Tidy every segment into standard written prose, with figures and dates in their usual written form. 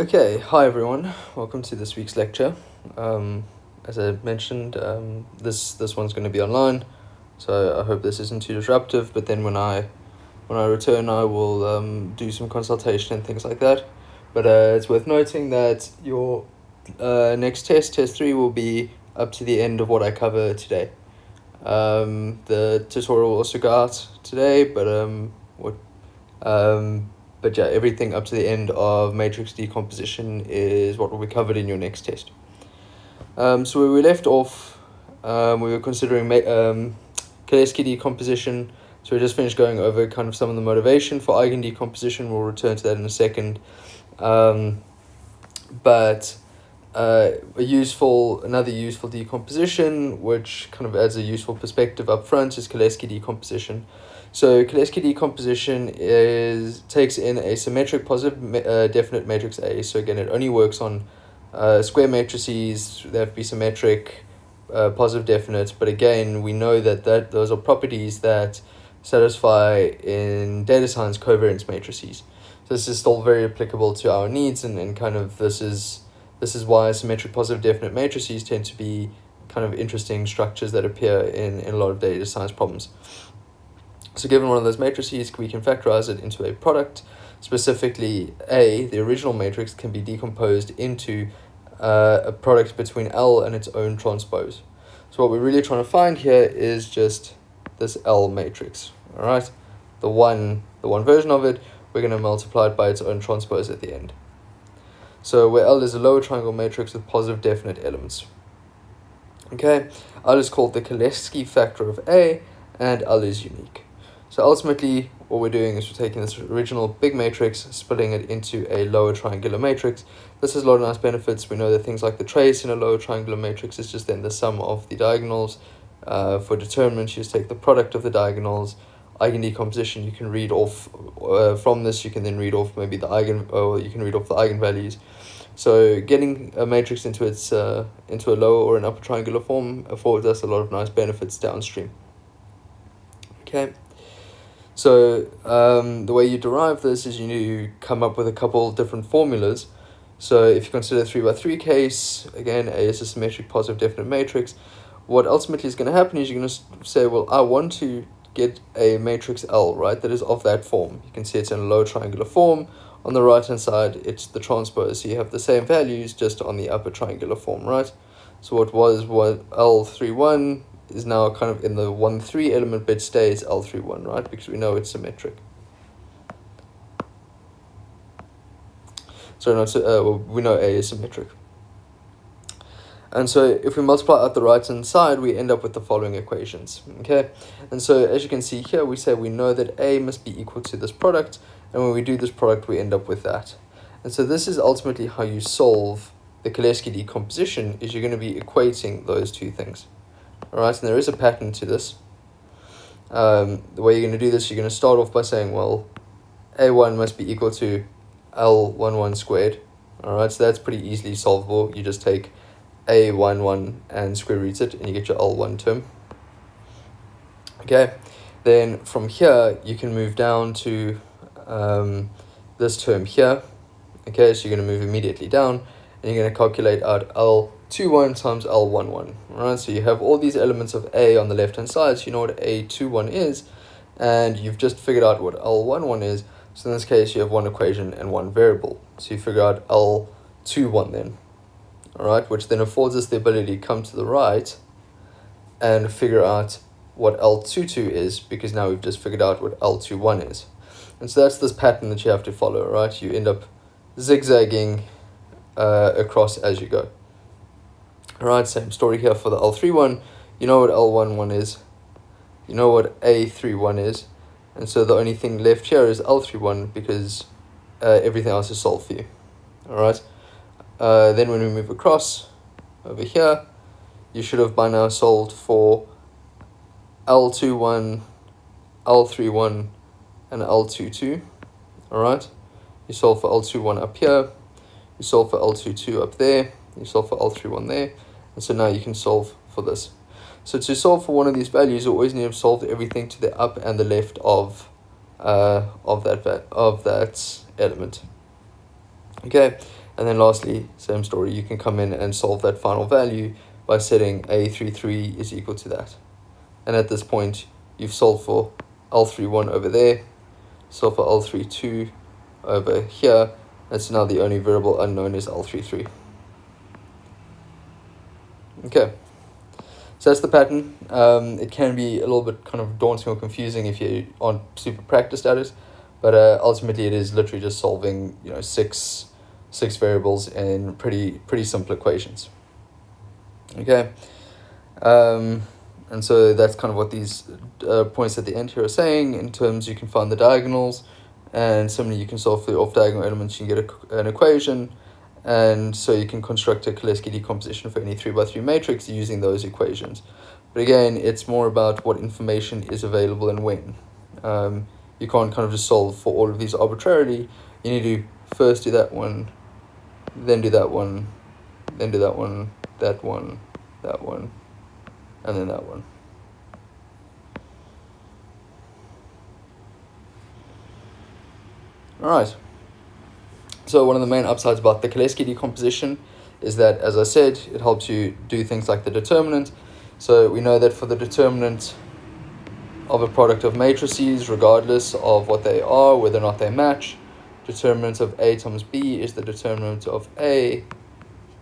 Okay, hi everyone. Welcome to this week's lecture. As I mentioned, this one's going to be online, so I hope this isn't too disruptive. But then when I return, I will do some consultation and things like that. But it's worth noting that your next test 3, will be up to the end of what I cover today. The tutorial will also go out today, but yeah, everything up to the end of matrix decomposition is what will be covered in your next test. So where we left off, we were considering Kaleski decomposition. So we just finished going over kind of some of the motivation for eigen decomposition. We'll return to that in a second. But another useful decomposition, which kind of adds a useful perspective up front, is Kaleski decomposition. So Kaleski decomposition takes in a symmetric positive definite matrix A. So again, it only works on square matrices. They have to be symmetric, positive definite. But again, we know that those are properties that satisfy in data science covariance matrices. So this is still very applicable to our needs, and kind of this is why symmetric positive definite matrices tend to be kind of interesting structures that appear in a lot of data science problems. So given one of those matrices, we can factorize it into a product. Specifically, A, the original matrix, can be decomposed into a product between L and its own transpose. So what we're really trying to find here is just this L matrix. All right, the one version of it, we're going to multiply it by its own transpose at the end. So where L is a lower triangle matrix with positive definite elements. Okay, L is called the Kaleski factor of A, and L is unique. So ultimately, what we're doing is we're taking this original big matrix, splitting it into a lower triangular matrix. This has a lot of nice benefits. We know that things like the trace in a lower triangular matrix is just then the sum of the diagonals. For determinant, you just take the product of the diagonals. Eigen decomposition, you can read off from this. You can then read off maybe you can read off the eigenvalues. So getting a matrix into a lower or an upper triangular form affords us a lot of nice benefits downstream. Okay. So the way you derive this is you come up with a couple different formulas. So if you consider 3x3 case, again, A is a symmetric positive definite matrix. What ultimately is going to happen is you're going to say, well, I want to get a matrix L, right, that is of that form. You can see it's in a low triangular form. On the right hand side, it's the transpose. So you have the same values just on the upper triangular form, right? So what L31 is now kind of in the 1,3 element bit stays L31, right? Because we know it's symmetric. So we know A is symmetric. And so if we multiply out the right hand side, we end up with the following equations. Okay, and so as you can see here, we say we know that A must be equal to this product, and when we do this product, we end up with that. And so this is ultimately how you solve the Kaleski decomposition, is you're going to be equating those two things. All right, and there is a pattern to this. The way you're going to do this, you're going to start off by saying, well, A1 must be equal to L11 squared. All right, so that's pretty easily solvable. You just take A11 and square root it, and you get your L1 term. Okay, then from here, you can move down to this term here. Okay, so you're going to move immediately down, and you're going to calculate out L21 times L11. Right, so you have all these elements of A on the left-hand side, so you know what A21 is, and you've just figured out what L11 is. So in this case, you have one equation and one variable. So you figure out L21 then. All right, which then affords us the ability to come to the right and figure out what L22 is, because now we've just figured out what L21 is. And so that's this pattern that you have to follow, right? You end up zigzagging across as you go. All right, same story here for the L31. You know what L11 is. You know what A31 is. And so the only thing left here is L31, because everything else is solved for you. All right. Then when we move across over here, you should have by now solved for L21, L31, and L22. All right. You solve for L21 up here. You solve for L22 up there. You solve for L31 there. And so now you can solve for this. So to solve for one of these values, you always need to have solved everything to the up and the left of that element. Okay, And then lastly, same story, you can come in and solve that final value by setting A33 is equal to that. And at this point, you've solved for L31 over there, solve for L32 over here, and so now the only variable unknown is L33. Okay, so that's the pattern. It can be a little bit kind of daunting or confusing if you aren't super practiced at it, but ultimately it is literally just solving, you know, six variables in pretty simple equations. Okay, and so that's kind of what these points at the end here are saying. In terms, you can find the diagonals, and similarly you can solve for the off-diagonal elements. You can get an equation, and so you can construct a Cholesky decomposition for any 3x3 matrix using those equations. But again, it's more about what information is available and when. You can't kind of just solve for all of these arbitrarily. You need to first do that one, then do that one, then do that one, that one, and then that one. All right. So one of the main upsides about the Cholesky decomposition is that, as I said, it helps you do things like the determinant. So we know that for the determinant of a product of matrices, regardless of what they are, whether or not they match, determinant of A times B is the determinant of A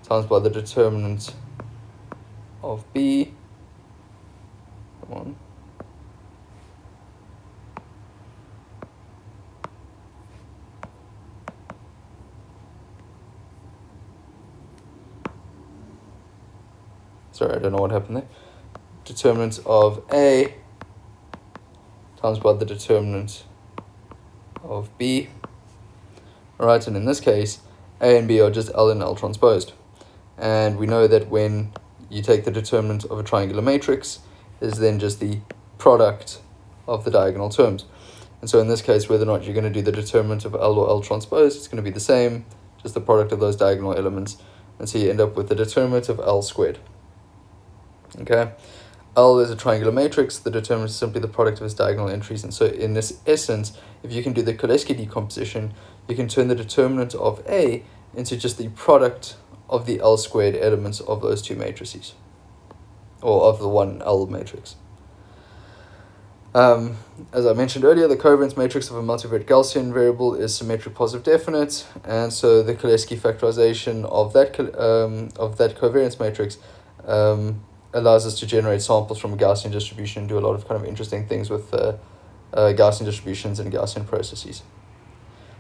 times by the determinant of B. Come on. Sorry, I don't know what happened there. Determinant of A times by the determinant of B. Alright, and in this case, A and B are just L and L transposed. And we know that when you take the determinant of a triangular matrix, is then just the product of the diagonal terms. And so in this case, whether or not you're going to do the determinant of L or L transpose, it's going to be the same, just the product of those diagonal elements. And so you end up with the determinant of L squared. Okay, L is a triangular matrix. The determinant is simply the product of its diagonal entries. And so in this essence, if you can do the Cholesky decomposition, you can turn the determinant of A into just the product of the L squared elements of those two matrices, or of the one L matrix. As I mentioned earlier, the covariance matrix of a multivariate Gaussian variable is symmetric positive definite, and so the Cholesky factorization of that covariance matrix allows us to generate samples from a Gaussian distribution and do a lot of kind of interesting things with Gaussian distributions and Gaussian processes.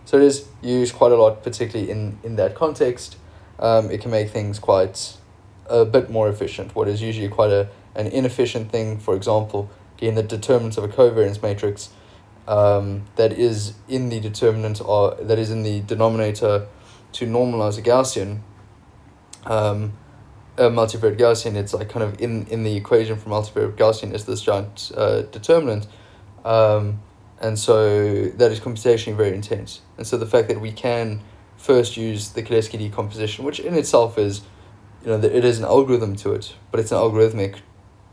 So it is used quite a lot, particularly in that context. It can make things quite a bit more efficient. What is usually quite an inefficient thing, for example, getting the determinant of a covariance matrix that is in the determinant, or that is in the denominator to normalize a Gaussian, a multivariate Gaussian. It's like kind of in the equation for multivariate Gaussian is this giant determinant, and so that is computationally very intense. And so the fact that we can first use the Cholesky decomposition, which in itself is, you know, it is an algorithm to it, but it's an algorithmic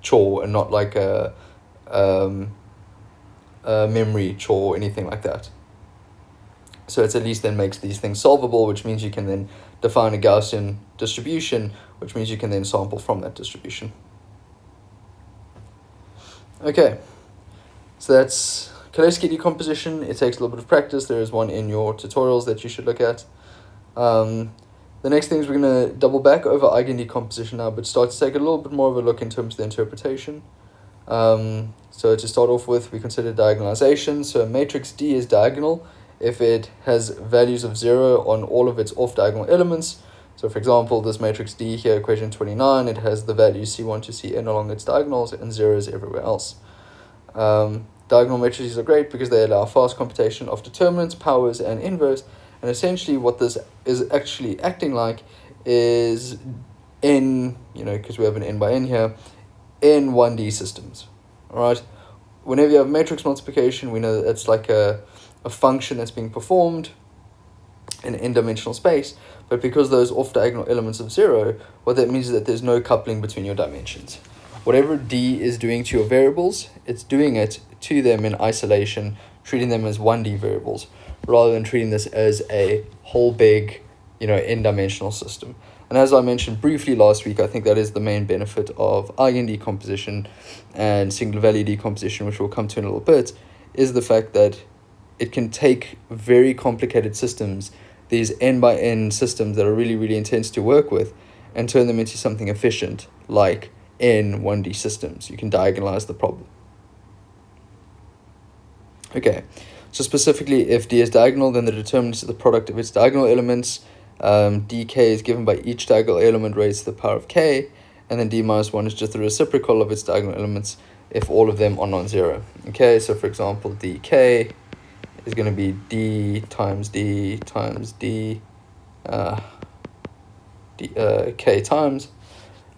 chore and not like a memory chore or anything like that. So it's at least then makes these things solvable, which means you can then define a Gaussian distribution, which means you can then sample from that distribution. Okay, so that's Cholesky decomposition. It takes a little bit of practice. There is one in your tutorials that you should look at. The next thing is we're going to double back over eigen decomposition now, but start to take a little bit more of a look in terms of the interpretation. So to start off with, we consider diagonalization. So a matrix D is diagonal if it has values of 0 on all of its off-diagonal elements. So for example, this matrix D here, equation 29, it has the values C1 to Cn along its diagonals and zeros everywhere else. Diagonal matrices are great because they allow fast computation of determinants, powers, and inverse. And essentially what this is actually acting like is n, because we have an n by n here, in 1D systems. All right. Whenever you have matrix multiplication, we know that it's like a function that's being performed in n-dimensional space. But because those off-diagonal elements of 0, what that means is that there's no coupling between your dimensions. Whatever D is doing to your variables, it's doing it to them in isolation, treating them as 1D variables, rather than treating this as a whole big n-dimensional system. And as I mentioned briefly last week, I think that is the main benefit of eigen decomposition and single value decomposition, which we'll come to in a little bit, is the fact that it can take very complicated systems, these n by n systems that are really, really intense to work with, and turn them into something efficient like n 1D systems. You can diagonalize the problem. Okay, so specifically, if D is diagonal, then the determinant is the product of its diagonal elements. dk is given by each diagonal element raised to the power of k, and then d minus 1 is just the reciprocal of its diagonal elements if all of them are non-zero. Okay, so for example, dk is going to be d times d times d, k times.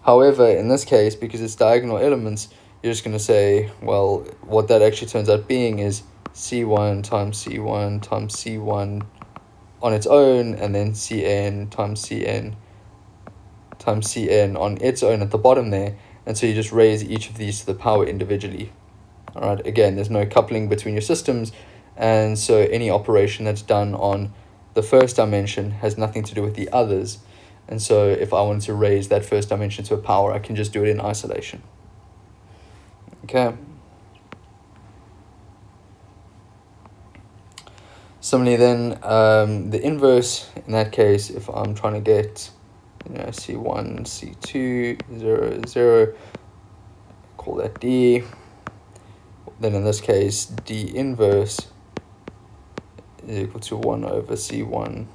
However, in this case, because it's diagonal elements, you're just going to say, well, what that actually turns out being is c1 times c1 times c1 on its own, and then cn times cn times cn on its own at the bottom there. And so you just raise each of these to the power individually. All right, again, there's no coupling between your systems, and so any operation that's done on the first dimension has nothing to do with the others. And so if I wanted to raise that first dimension to a power, I can just do it in isolation. Okay. Similarly then, the inverse, in that case, if I'm trying to get C1, C2, 0, 0, call that D, then in this case, D inverse is equal to 1 over C1,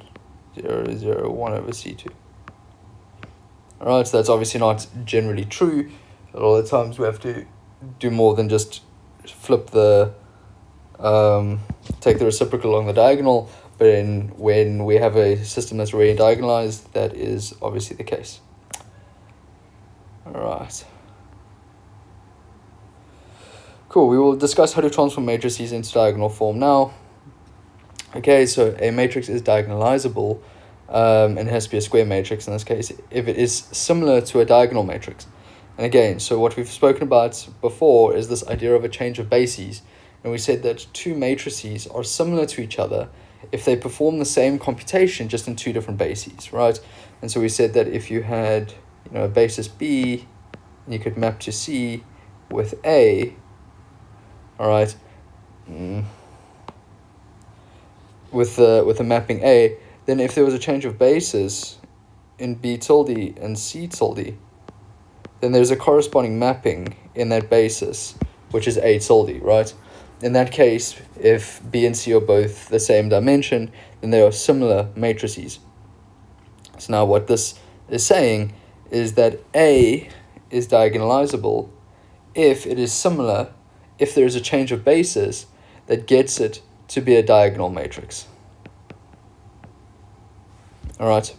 0, 0, 1 over C2. Alright, so that's obviously not generally true. A lot of the times we have to do more than just flip the, take the reciprocal along the diagonal, but when we have a system that's already diagonalized, that is obviously the case. Alright. Cool, we will discuss how to transform matrices into diagonal form now. Okay, so a matrix is diagonalizable, and it has to be a square matrix in this case, if it is similar to a diagonal matrix. And again, so what we've spoken about before is this idea of a change of bases. And we said that two matrices are similar to each other if they perform the same computation just in two different bases, right? And so we said that if you had a basis B, and you could map to C with A, all right, with the mapping A, then if there was a change of basis in B tilde and C tilde, then there's a corresponding mapping in that basis, which is A tilde, right? In that case, if B and C are both the same dimension, then they are similar matrices. So now what this is saying is that A is diagonalizable if it is similar, if there is a change of basis that gets it to be a diagonal matrix. All right.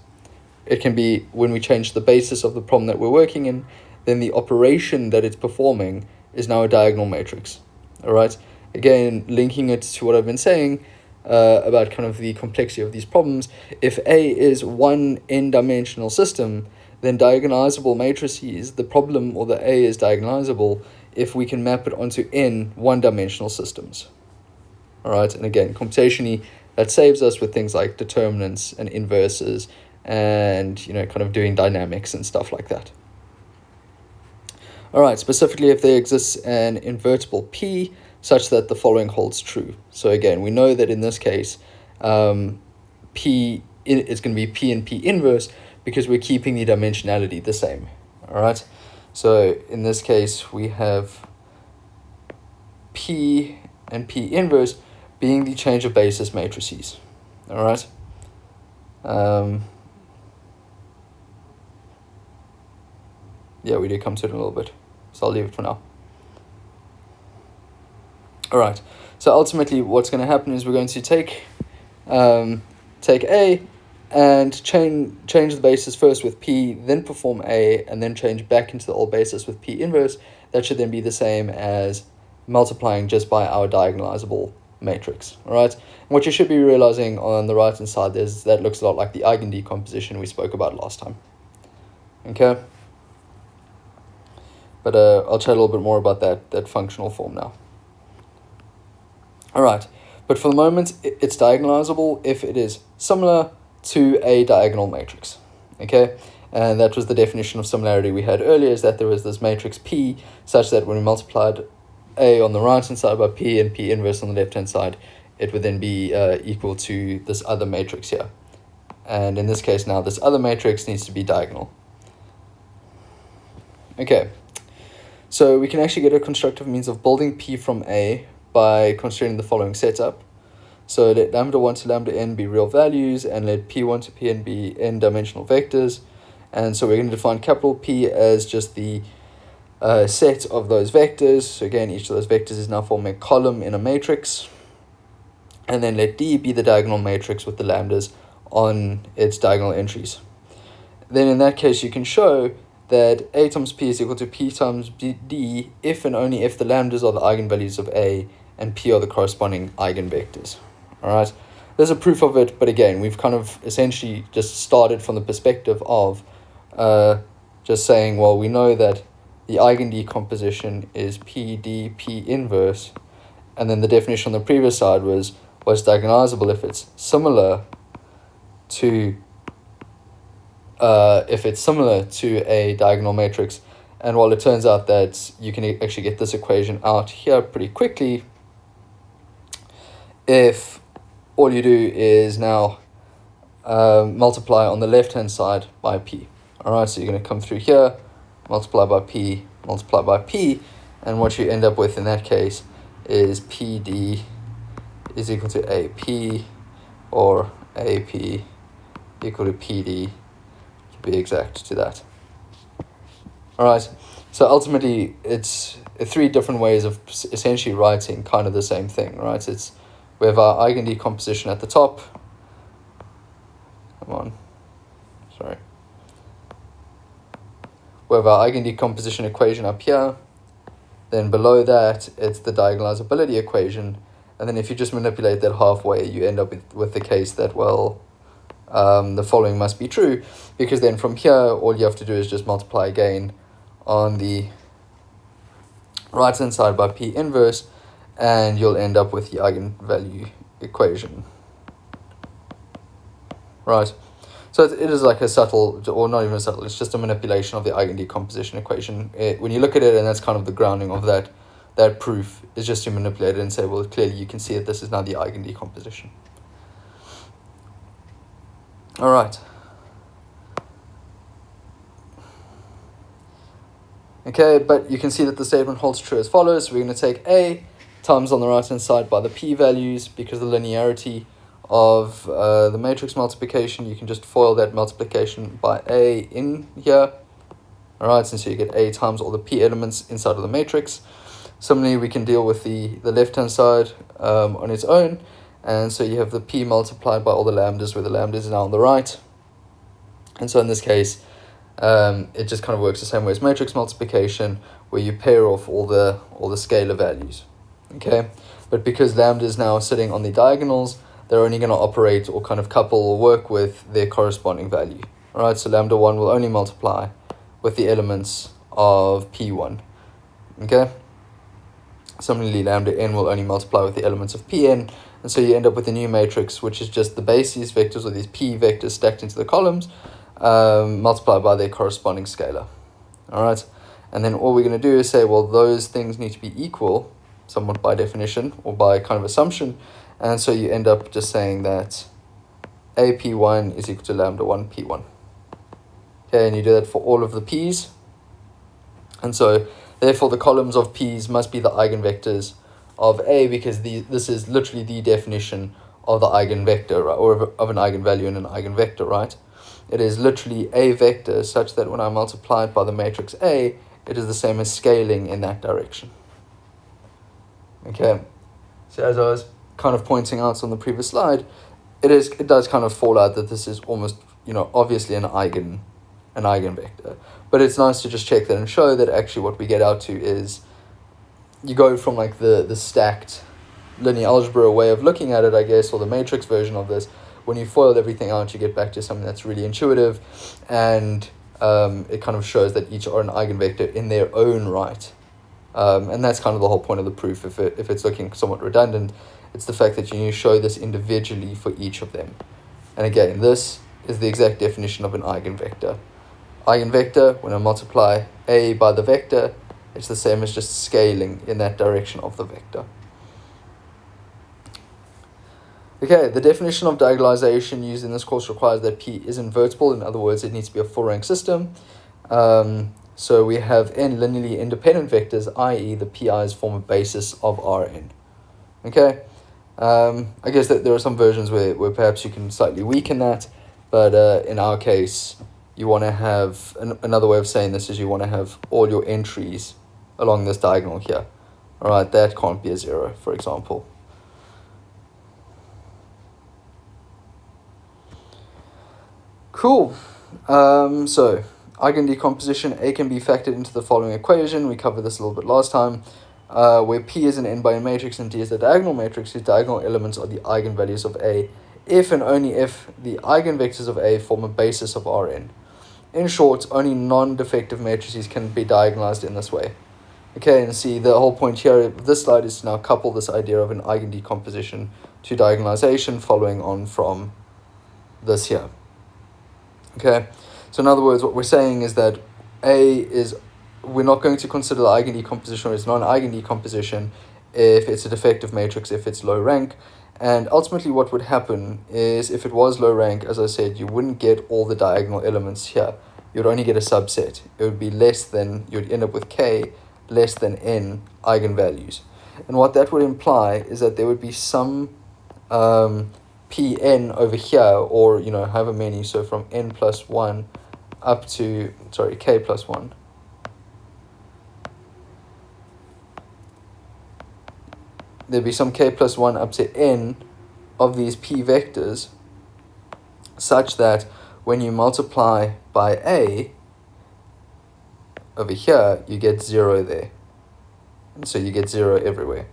It can be when we change the basis of the problem that we're working in, then the operation that it's performing is now a diagonal matrix. All right. Again, linking it to what I've been saying about kind of the complexity of these problems. If A is one n-dimensional system, then diagonalizable matrices, the problem or the A is diagonalizable if we can map it onto n one-dimensional systems. All right. And again, computationally, that saves us with things like determinants and inverses and, kind of doing dynamics and stuff like that. All right, specifically if there exists an invertible P such that the following holds true. So again, we know that in this case, P is going to be P and P inverse because we're keeping the dimensionality the same. All right, so in this case, we have P and P inverse being the change of basis matrices. All right. Yeah, we did come to it in a little bit, so I'll leave it for now. All right. So ultimately, what's going to happen is we're going to take A and change the basis first with P, then perform A, and then change back into the old basis with P inverse. That should then be the same as multiplying just by our diagonalizable matrix. All right. And what you should be realizing on the right hand side is that looks a lot like the eigen decomposition we spoke about last time. Okay. But I'll chat a little bit more about that functional form now. All right. But for the moment, it's diagonalizable if it is similar to a diagonal matrix. Okay, and that was the definition of similarity we had earlier, is that there was this matrix P such that when we multiplied A on the right hand side by P and P inverse on the left hand side, it would then be equal to this other matrix here. And in this case now, this other matrix needs to be diagonal. Okay, so we can actually get a constructive means of building P from A by considering the following setup. So let lambda 1 to lambda n be real values, and let P1 to Pn be n-dimensional vectors. And so we're going to define capital P as just the set of those vectors. So again, each of those vectors is now forming a column in a matrix. And then let D be the diagonal matrix with the lambdas on its diagonal entries. Then in that case, you can show that A times P is equal to P times D if and only if the lambdas are the eigenvalues of A and P are the corresponding eigenvectors. All right, there's a proof of it, but again, we've kind of essentially just started from the perspective of just saying, well, we know that the eigen decomposition is PD P inverse, and then the definition on the previous side was diagonalizable if it's similar to a diagonal matrix. And while it turns out that you can actually get this equation out here pretty quickly if all you do is now multiply on the left hand side by P. Alright, so you're going to come through here, multiply by P, and what you end up with in that case is PD is equal to AP, or AP equal to PD, to be exact to that. Alright, so ultimately it's three different ways of essentially writing kind of the same thing, right? We have our eigen decomposition at the top. We have our eigen decomposition equation up here. Then below that, it's the diagonalizability equation. And then if you just manipulate that halfway, you end up with the case that, well, the following must be true, because then from here, all you have to do is just multiply again on the right-hand side by P inverse, and you'll end up with the eigenvalue equation. Right. So it is like a subtle, or not even subtle, it's just a manipulation of the eigen decomposition equation. When you look at it, and that's kind of the grounding of that proof, is just to manipulate it and say, well, clearly you can see that this is now the eigen decomposition. All right. Okay, but you can see that the statement holds true as follows. We're going to take A times on the right-hand side by the P values, because the linearity of the matrix multiplication, you can just FOIL that multiplication by A in here. All right, and so you get A times all the P elements inside of the matrix. Similarly, we can deal with the left-hand side on its own. And so you have the P multiplied by all the lambdas, where the lambdas is now on the right. And so in this case, it just kind of works the same way as matrix multiplication, where you pair off all the scalar values. Okay, but because lambda is now sitting on the diagonals, they're only going to operate or kind of couple or work with their corresponding value. All right, so lambda 1 will only multiply with the elements of P1. Okay, similarly, lambda n will only multiply with the elements of Pn, and so you end up with a new matrix, which is just the bases vectors, or these P vectors stacked into the columns, multiplied by their corresponding scalar. All right, and then all we're going to do is say, well, those things need to be equal, somewhat by definition or by kind of assumption, and so you end up just saying that AP1 is equal to lambda 1 P1. Okay, and you do that for all of the P's, and so therefore the columns of P's must be the eigenvectors of A, because this is literally the definition of the eigenvector, right? Or of an eigenvalue and an eigenvector, right? It is literally a vector such that when I multiply it by the matrix A, it is the same as scaling in that direction. Okay, so as I was kind of pointing out on the previous slide, it does kind of fall out that this is almost, obviously an eigenvector. But it's nice to just check that and show that actually what we get out to is, you go from like the stacked linear algebra way of looking at it, I guess, or the matrix version of this. When you FOIL everything out, you get back to something that's really intuitive, and it kind of shows that each are an eigenvector in their own right. And that's kind of the whole point of the proof. If it's looking somewhat redundant, it's the fact that you show this individually for each of them. And again, this is the exact definition of an eigenvector. Eigenvector, when I multiply A by the vector, it's the same as just scaling in that direction of the vector. Okay, the definition of diagonalization used in this course requires that P is invertible. In other words, it needs to be a full rank system. So we have n linearly independent vectors, i.e. the PI's form a basis of Rn. Okay, I guess that there are some versions where perhaps you can slightly weaken that, but in our case, you want to have, another way of saying this is you want to have all your entries along this diagonal here. All right, that can't be a 0, for example. Cool. So eigendecomposition, A can be factored into the following equation. We covered this a little bit last time, where P is an n by n matrix and D is the diagonal matrix whose diagonal elements are the eigenvalues of A, if and only if the eigenvectors of A form a basis of Rn. In short, only non-defective matrices can be diagonalized in this way. Okay, and see, the whole point here of this slide is to now couple this idea of an eigendecomposition to diagonalization following on from this here. Okay, so in other words, what we're saying is that we're not going to consider the eigendecomposition or its non-eigendecomposition if it's a defective matrix, if it's low rank. And ultimately what would happen is, if it was low rank, as I said, you wouldn't get all the diagonal elements here. You'd only get a subset. It would be you'd end up with k less than n eigenvalues. And what that would imply is that there would be some Pn over here, or, however many, so from n plus 1 up to, k plus 1. There'd be some k plus 1 up to n of these p vectors, such that when you multiply by A over here, you get 0 there. And so you get 0 everywhere.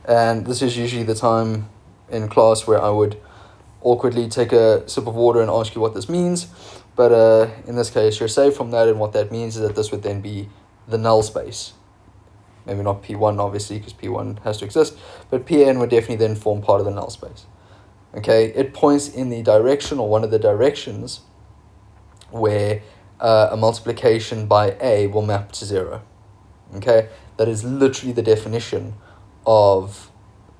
And this is usually the time in class where I would awkwardly take a sip of water and ask you what this means. But in this case, you're safe from that, and what that means is that this would then be the null space. Maybe not P1, obviously, because P1 has to exist, but Pn would definitely then form part of the null space. Okay, it points in the direction, or one of the directions, where a multiplication by A will map to 0. Okay, that is literally the definition of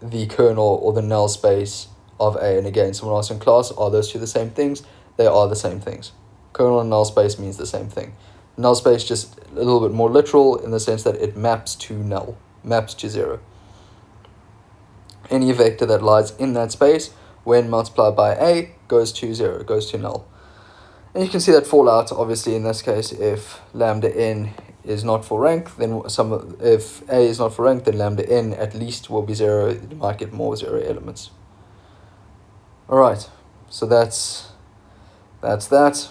the kernel or the null space of A. And again, someone asked in class, are those two the same things? They are the same things. Kernel and null space means the same thing. Null space just a little bit more literal in the sense that it maps to null, maps to 0. Any vector that lies in that space, when multiplied by A, goes to 0, goes to null. And you can see that fall out, obviously, in this case, if lambda n is not full rank, then if A is not full rank, then lambda n at least will be 0. You might get more 0 elements. All right, so that's that.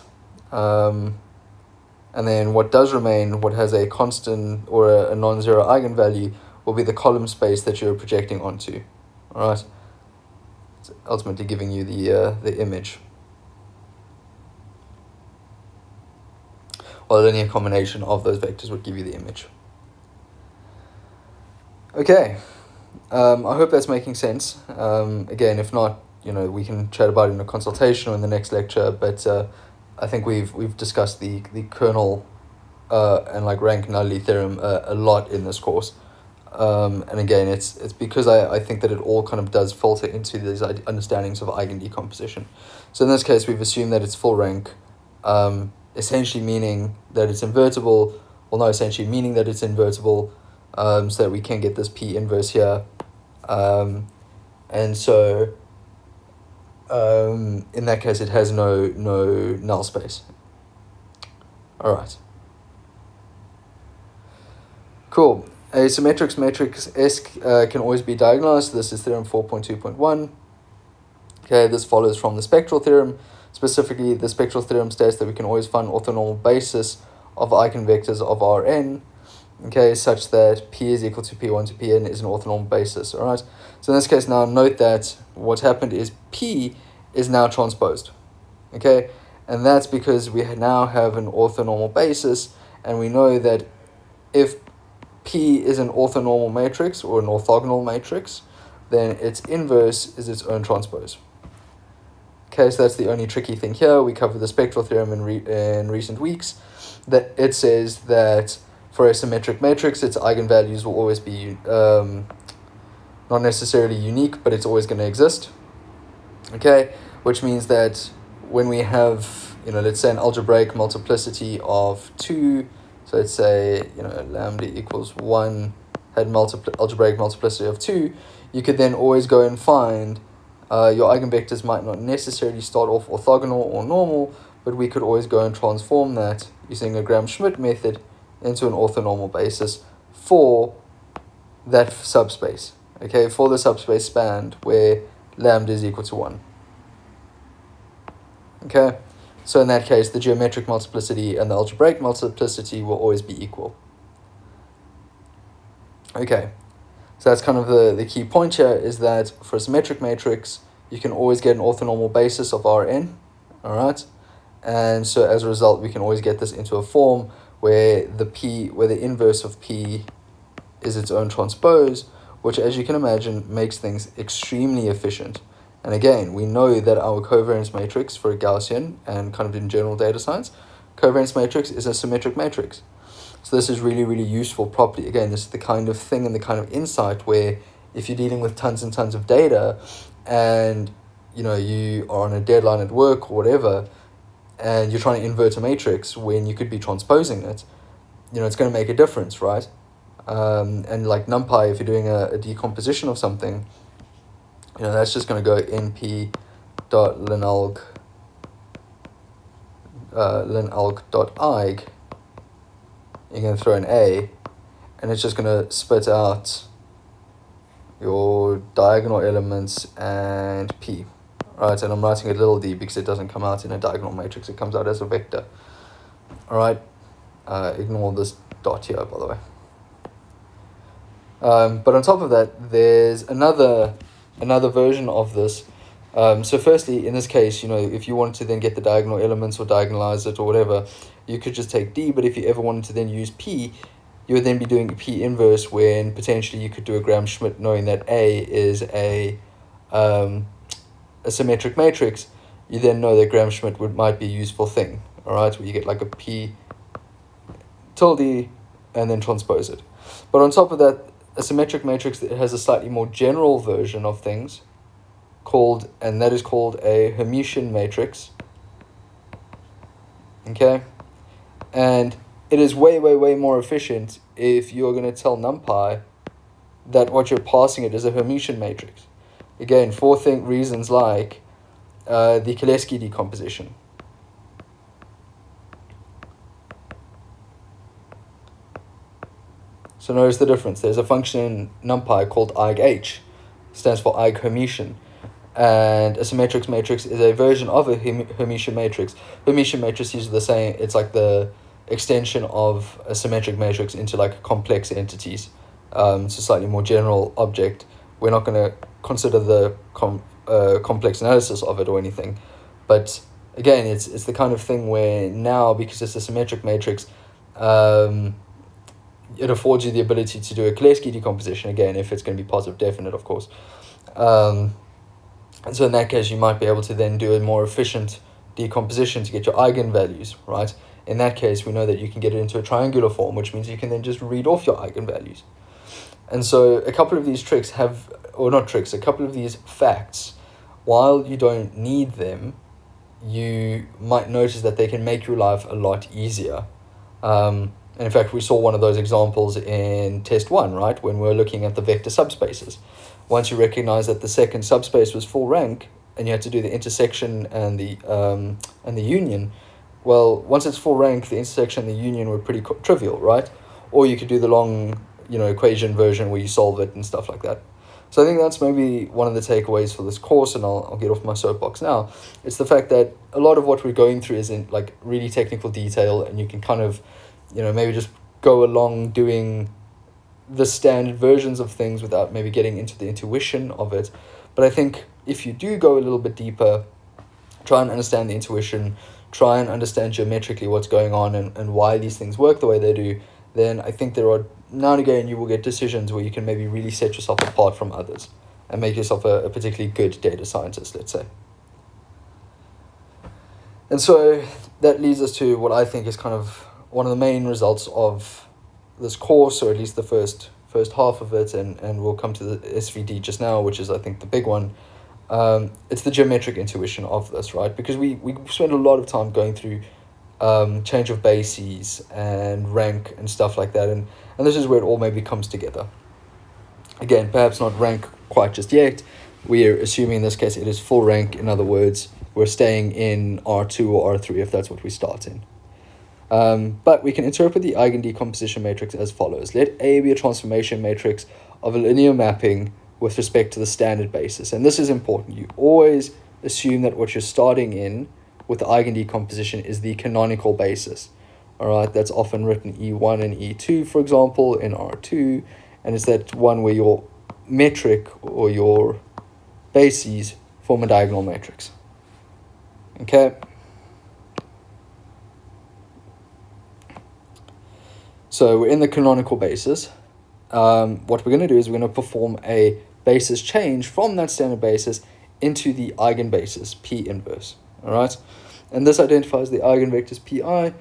And then what does remain, what has a constant or a non-zero eigenvalue, will be the column space that you're projecting onto. All right, it's ultimately giving you the image. Or a linear combination of those vectors would give you the image. Okay, I hope that's making sense. Again, if not, we can chat about it in a consultation or in the next lecture, but I think we've discussed the kernel and rank nullity theorem a lot in this course. And again, it's because I think that it all kind of does filter into these understandings of eigendecomposition. So in this case, we've assumed that it's full rank, essentially meaning that it's invertible, essentially meaning that it's invertible, so that we can get this P inverse here. And so in that case, it has no null space. All right. Cool. A symmetric matrix S can always be diagonalized. This is theorem 4.2.1. Okay, this follows from the spectral theorem. Specifically, the spectral theorem states that we can always find orthonormal basis of eigenvectors of Rn, okay, such that P is equal to P1 to Pn is an orthonormal basis. All right. So in this case, now note that what's happened is P is now transposed. Okay, and that's because we now have an orthonormal basis, and we know that if P is an orthonormal matrix or an orthogonal matrix, then its inverse is its own transpose. Okay, so that's the only tricky thing here. We covered the spectral theorem in recent weeks, that it says that for a symmetric matrix, its eigenvalues will always be not necessarily unique, but it's always going to exist. Okay, which means that when we have, let's say an algebraic multiplicity of 2, so let's say, lambda equals 1 had algebraic multiplicity of 2, you could then always go and find your eigenvectors might not necessarily start off orthogonal or normal, but we could always go and transform that using a Gram-Schmidt method into an orthonormal basis for that subspace, okay, for the subspace spanned where lambda is equal to 1. Okay, so in that case, the geometric multiplicity and the algebraic multiplicity will always be equal. Okay, so that's kind of the key point here, is that for a symmetric matrix, you can always get an orthonormal basis of Rn, all right? And so as a result, we can always get this into a form where the inverse of P is its own transpose, which, as you can imagine, makes things extremely efficient. And again, we know that our covariance matrix for a Gaussian and kind of in general data science, covariance matrix is a symmetric matrix. So this is really, really useful property. Again, this is the kind of thing and the kind of insight where if you're dealing with tons and tons of data and, you are on a deadline at work or whatever, and you're trying to invert a matrix when you could be transposing it, it's going to make a difference, right? And like NumPy, if you're doing a decomposition of something, that's just going to go np.linalg linalg.eig. You're going to throw an A, and it's just going to spit out your diagonal elements and P. Right, and I'm writing a little d because it doesn't come out in a diagonal matrix, it comes out as a vector. Alright, ignore this dot here, by the way. But on top of that, there's another version of this. So firstly, in this case, if you wanted to then get the diagonal elements or diagonalize it or whatever, you could just take D, but if you ever wanted to then use P, you would then be doing a P inverse, when potentially you could do a Gram-Schmidt, knowing that A is a symmetric matrix. You then know that Gram-Schmidt might be a useful thing, all right, where you get like a P tilde and then transpose it. But on top of that, a symmetric matrix that has a slightly more general version of things that is called a Hermitian matrix. Okay, and it is way, way, way more efficient if you're going to tell NumPy that what you're passing it is a Hermitian matrix. Again, for reasons like the Cholesky decomposition. So notice the difference. There's a function in NumPy called eigh, stands for Eig Hermitian. And a symmetric matrix is a version of a Hermitian matrix. Hermitian matrix is the same. It's like the extension of a symmetric matrix into like complex entities. It's a slightly more general object. We're not going to consider the complex analysis of it or anything. But again, it's the kind of thing where now, because it's a symmetric matrix, it affords you the ability to do a Cholesky decomposition, again, if it's going to be positive definite, of course. And so in that case, you might be able to then do a more efficient decomposition to get your eigenvalues, right? In that case, we know that you can get it into a triangular form, which means you can then just read off your eigenvalues. And so a couple of these tricks a couple of these facts, while you don't need them, you might notice that they can make your life a lot easier. And in fact, we saw one of those examples in test 1, right? When we were looking at the vector subspaces. Once you recognize that the second subspace was full rank, and you had to do the intersection and the union, well, once it's full rank, the intersection and the union were pretty trivial, right? Or you could do the long, equation version where you solve it and stuff like that. So I think that's maybe one of the takeaways for this course, and I'll get off my soapbox now. It's the fact that a lot of what we're going through is in like really technical detail, and you can kind of, maybe just go along doing the standard versions of things without maybe getting into the intuition of it. But I think if you do go a little bit deeper, try and understand the intuition, try and understand geometrically what's going on and why these things work the way they do, then I think now and again you will get decisions where you can maybe really set yourself apart from others and make yourself a particularly good data scientist, let's say. And so that leads us to what I think is kind of one of the main results of this course, or at least the first half of it, and we'll come to the SVD just now, which is I think the big one. It's the geometric intuition of this, right? Because we spend a lot of time going through change of bases and rank and stuff like that, and this is where it all maybe comes together. Again, perhaps not rank quite just yet. We're assuming in this case it is full rank. In other words, we're staying in R2 or R3 if that's what we start in. But we can interpret the eigendecomposition matrix as follows. Let A be a transformation matrix of a linear mapping with respect to the standard basis. And this is important. You always assume that what you're starting in with the eigendecomposition is the canonical basis. All right, that's often written E1 and E2, for example, in R2. And it's that one where your metric or your bases form a diagonal matrix. Okay. So we're in the canonical basis. What we're going to do is we're going to perform a basis change from that standard basis into the eigenbasis, P inverse. All right. And this identifies the eigenvectors Pi,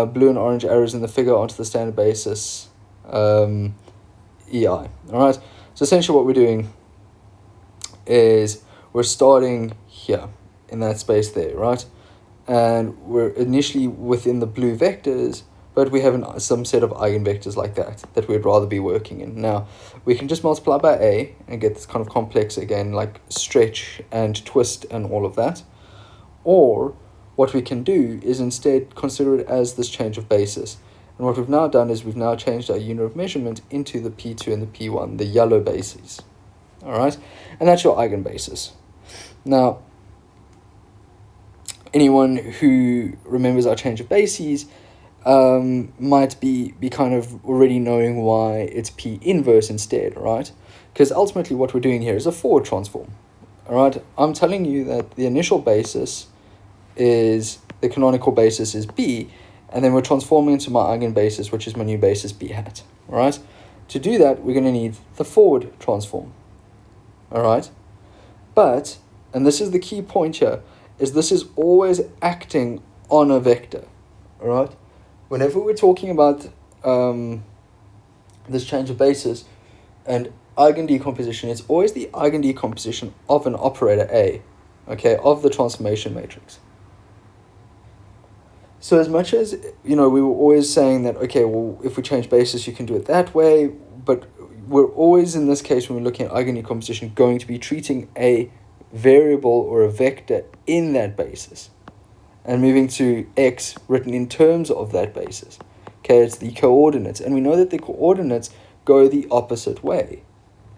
blue and orange arrows in the figure onto the standard basis, EI. All right. So essentially what we're doing is we're starting here in that space there, right? And we're initially within the blue vectors, but we have some set of eigenvectors like that we'd rather be working in. Now, we can just multiply by A and get this kind of complex again, like stretch and twist and all of that. Or what we can do is instead consider it as this change of basis. And what we've now done is we've now changed our unit of measurement into the P2 and the P1, the yellow bases. All right? And that's your eigenbasis. Now, anyone who remembers our change of bases might be kind of already knowing why it's P inverse instead, right? Because ultimately what we're doing here is a forward transform. All right? I'm telling you that the initial basis is, the canonical basis is B, and then we're transforming into my eigenbasis, which is my new basis B hat. All right? To do that, we're going to need the forward transform. All right? But, and this is the key point here, is this is always acting on a vector. All right? Whenever we're talking about this change of basis and eigendecomposition, it's always the eigendecomposition of an operator A, okay, of the transformation matrix. So as much as, we were always saying that, okay, well, if we change basis, you can do it that way, but we're always, in this case, when we're looking at eigendecomposition, going to be treating a variable or a vector in that basis and moving to x written in terms of that basis. Okay, it's the coordinates, and we know that the coordinates go the opposite way.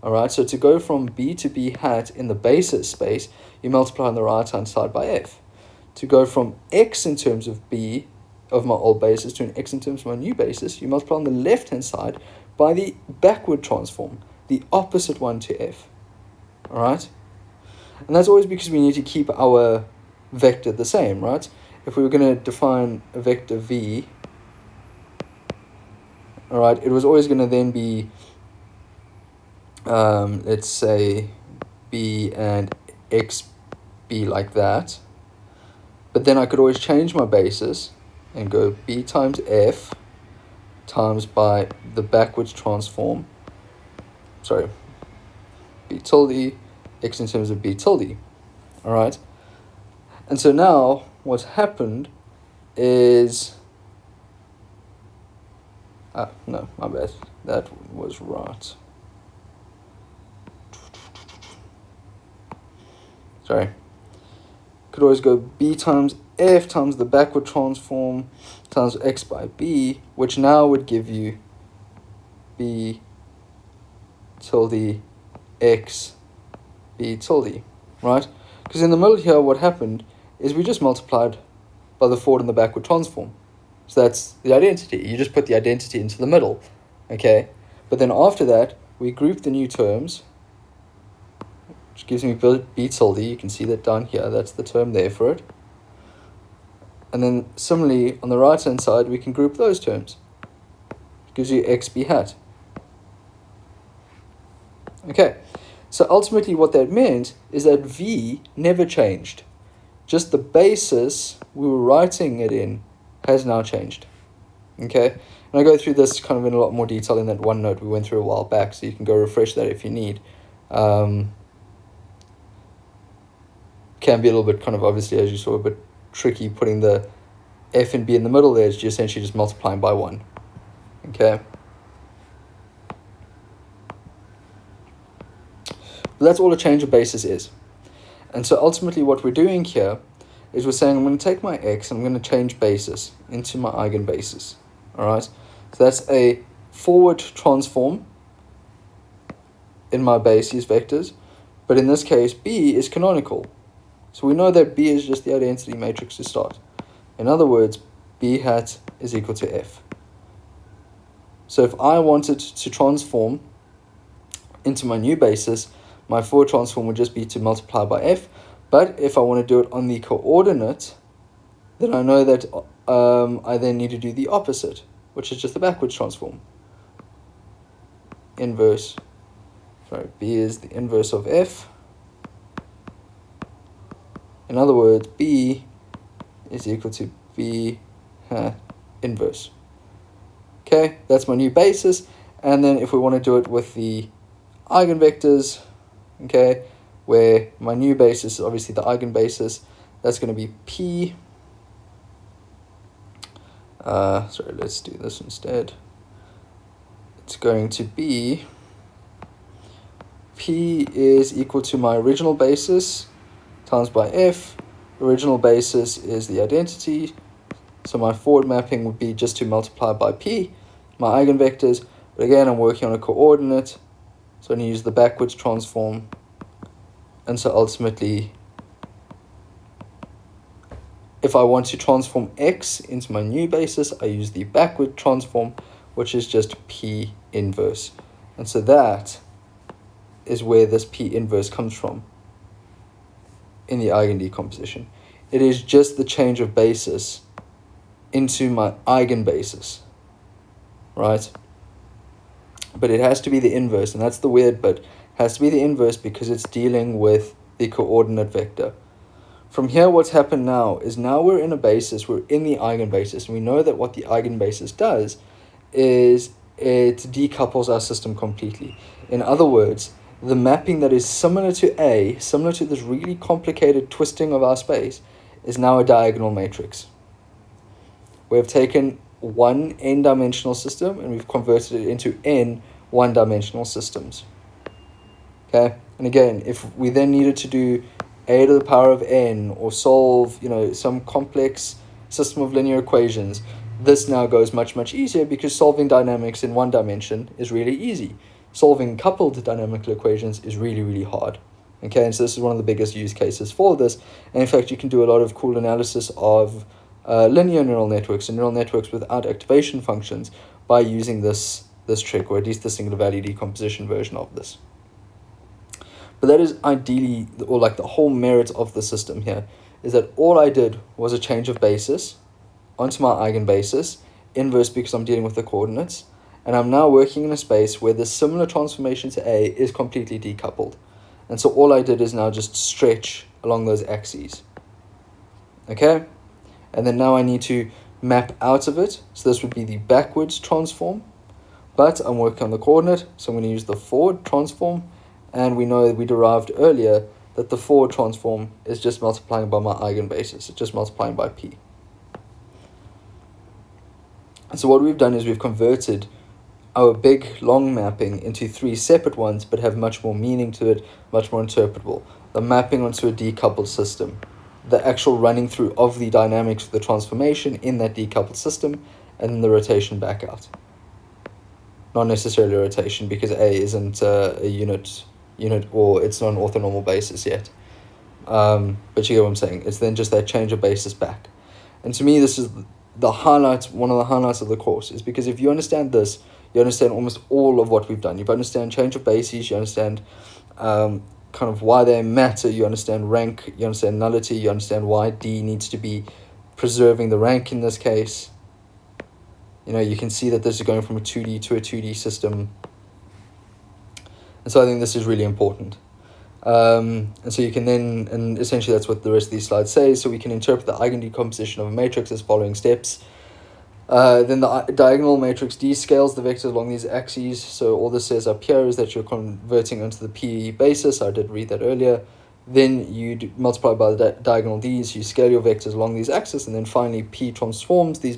All right, so to go from B to B hat in the basis space, you multiply on the right-hand side by f. To go from x in terms of B, of my old basis, to an x in terms of my new basis, you multiply on the left-hand side by the backward transform, the opposite one to f. All right? And that's always because we need to keep our vector the same, right? If we were going to define a vector v, all right, it was always going to then be, let's say, b and x be like that. But then I could always change my basis and go b times f times by the backwards transform. Sorry, b tilde, x in terms of b tilde. All right. And so now what's happened is, no, my bad. That was right. Sorry. Could always go b times f times the backward transform times x by b, which now would give you b tilde x b tilde, right? Because in the middle here, what happened is we just multiplied by the forward and the backward transform. So that's the identity. You just put the identity into the middle, okay? But then after that, we group the new terms, which gives me b tilde. You can see that down here. That's the term there for it. And then similarly, on the right-hand side, we can group those terms. It gives you x b hat. Okay, so ultimately what that meant is that v never changed. just the basis we were writing it in has now changed. Okay, and I go through this kind of in a lot more detail in that one note we went through a while back, so you can go refresh that if you need. Can be a little bit kind of, obviously, as you saw, a bit tricky putting the f and b in the middle there. It's essentially just multiplying by 1. Okay. But that's all a change of basis is. And so ultimately what we're doing here is we're saying I'm going to take my x and I'm going to change basis into my eigenbasis. Alright? So that's a forward transform in my basis vectors. But in this case, B is canonical. So we know that B is just the identity matrix to start. In other words, B hat is equal to F. So if I wanted to transform into my new basis, my forward transform would just be to multiply by F. But if I want to do it on the coordinate, then I know that I then need to do the opposite, which is just the backwards transform. Inverse. Sorry, B is the inverse of F. In other words, B is equal to B hat inverse. Okay, that's my new basis. And then if we want to do it with the eigenvectors, okay, where my new basis is obviously the eigenbasis, that's going to be P. Sorry, let's do this instead. It's going to be P is equal to my original basis times by F. Original basis is the identity, so my forward mapping would be just to multiply by P, my eigenvectors, but again I'm working on a coordinate, so I'm going to use the backwards transform, and so ultimately if I want to transform X into my new basis, I use the backward transform, which is just P inverse, and so that is where this P inverse comes from in the eigendecomposition. It is just the change of basis into my eigenbasis, right? But it has to be the inverse, and that's the weird bit. It has to be the inverse because it's dealing with the coordinate vector. From here, what's happened now is now we're in a basis, we're in the eigenbasis, and we know that what the eigenbasis does is it decouples our system completely. In other words, the mapping that is similar to A, similar to this really complicated twisting of our space, is now a diagonal matrix. We have taken one n-dimensional system and we've converted it into n one-dimensional systems. Okay, and again, if we then needed to do a to the power of n or solve, some complex system of linear equations, this now goes much, much easier because solving dynamics in one dimension is really easy. Solving coupled dynamical equations is really, really hard. Okay, and so this is one of the biggest use cases for this. And in fact, you can do a lot of cool analysis of linear neural networks and neural networks without activation functions by using this trick, or at least the singular value decomposition version of this. But that is ideally, or like the whole merit of the system here, is that all I did was a change of basis onto my eigenbasis, inverse because I'm dealing with the coordinates, and I'm now working in a space where the similar transformation to A is completely decoupled. And so all I did is now just stretch along those axes. Okay? And then now I need to map out of it. So this would be the backwards transform. But I'm working on the coordinate, so I'm going to use the forward transform. And we know that we derived earlier that the forward transform is just multiplying by my eigenbasis. It's just multiplying by P. And so what we've done is we've converted our big long mapping into 3 separate ones, but have much more meaning to it, much more interpretable. The mapping onto a decoupled system, the actual running through of the dynamics of the transformation in that decoupled system, and then the rotation back out. Not necessarily rotation because A isn't a unit, or it's not an orthonormal basis yet. But you get what I'm saying. It's then just that change of basis back. And to me, this is the highlight, one of the highlights of the course, is because if you understand this, you understand almost all of what we've done. You understand change of bases, you understand kind of why they matter, you understand rank, you understand nullity, you understand why D needs to be preserving the rank in this case. You can see that this is going from a 2D to a 2D system. And so I think this is really important. And so you can then, and essentially that's what the rest of these slides say, so we can interpret the eigendecomposition of a matrix as following steps. Then the diagonal matrix D scales the vectors along these axes. So all this says up here is that you're converting onto the P basis. I did read that earlier. Then you multiply by the diagonal D's. You scale your vectors along these axes, and then finally P transforms these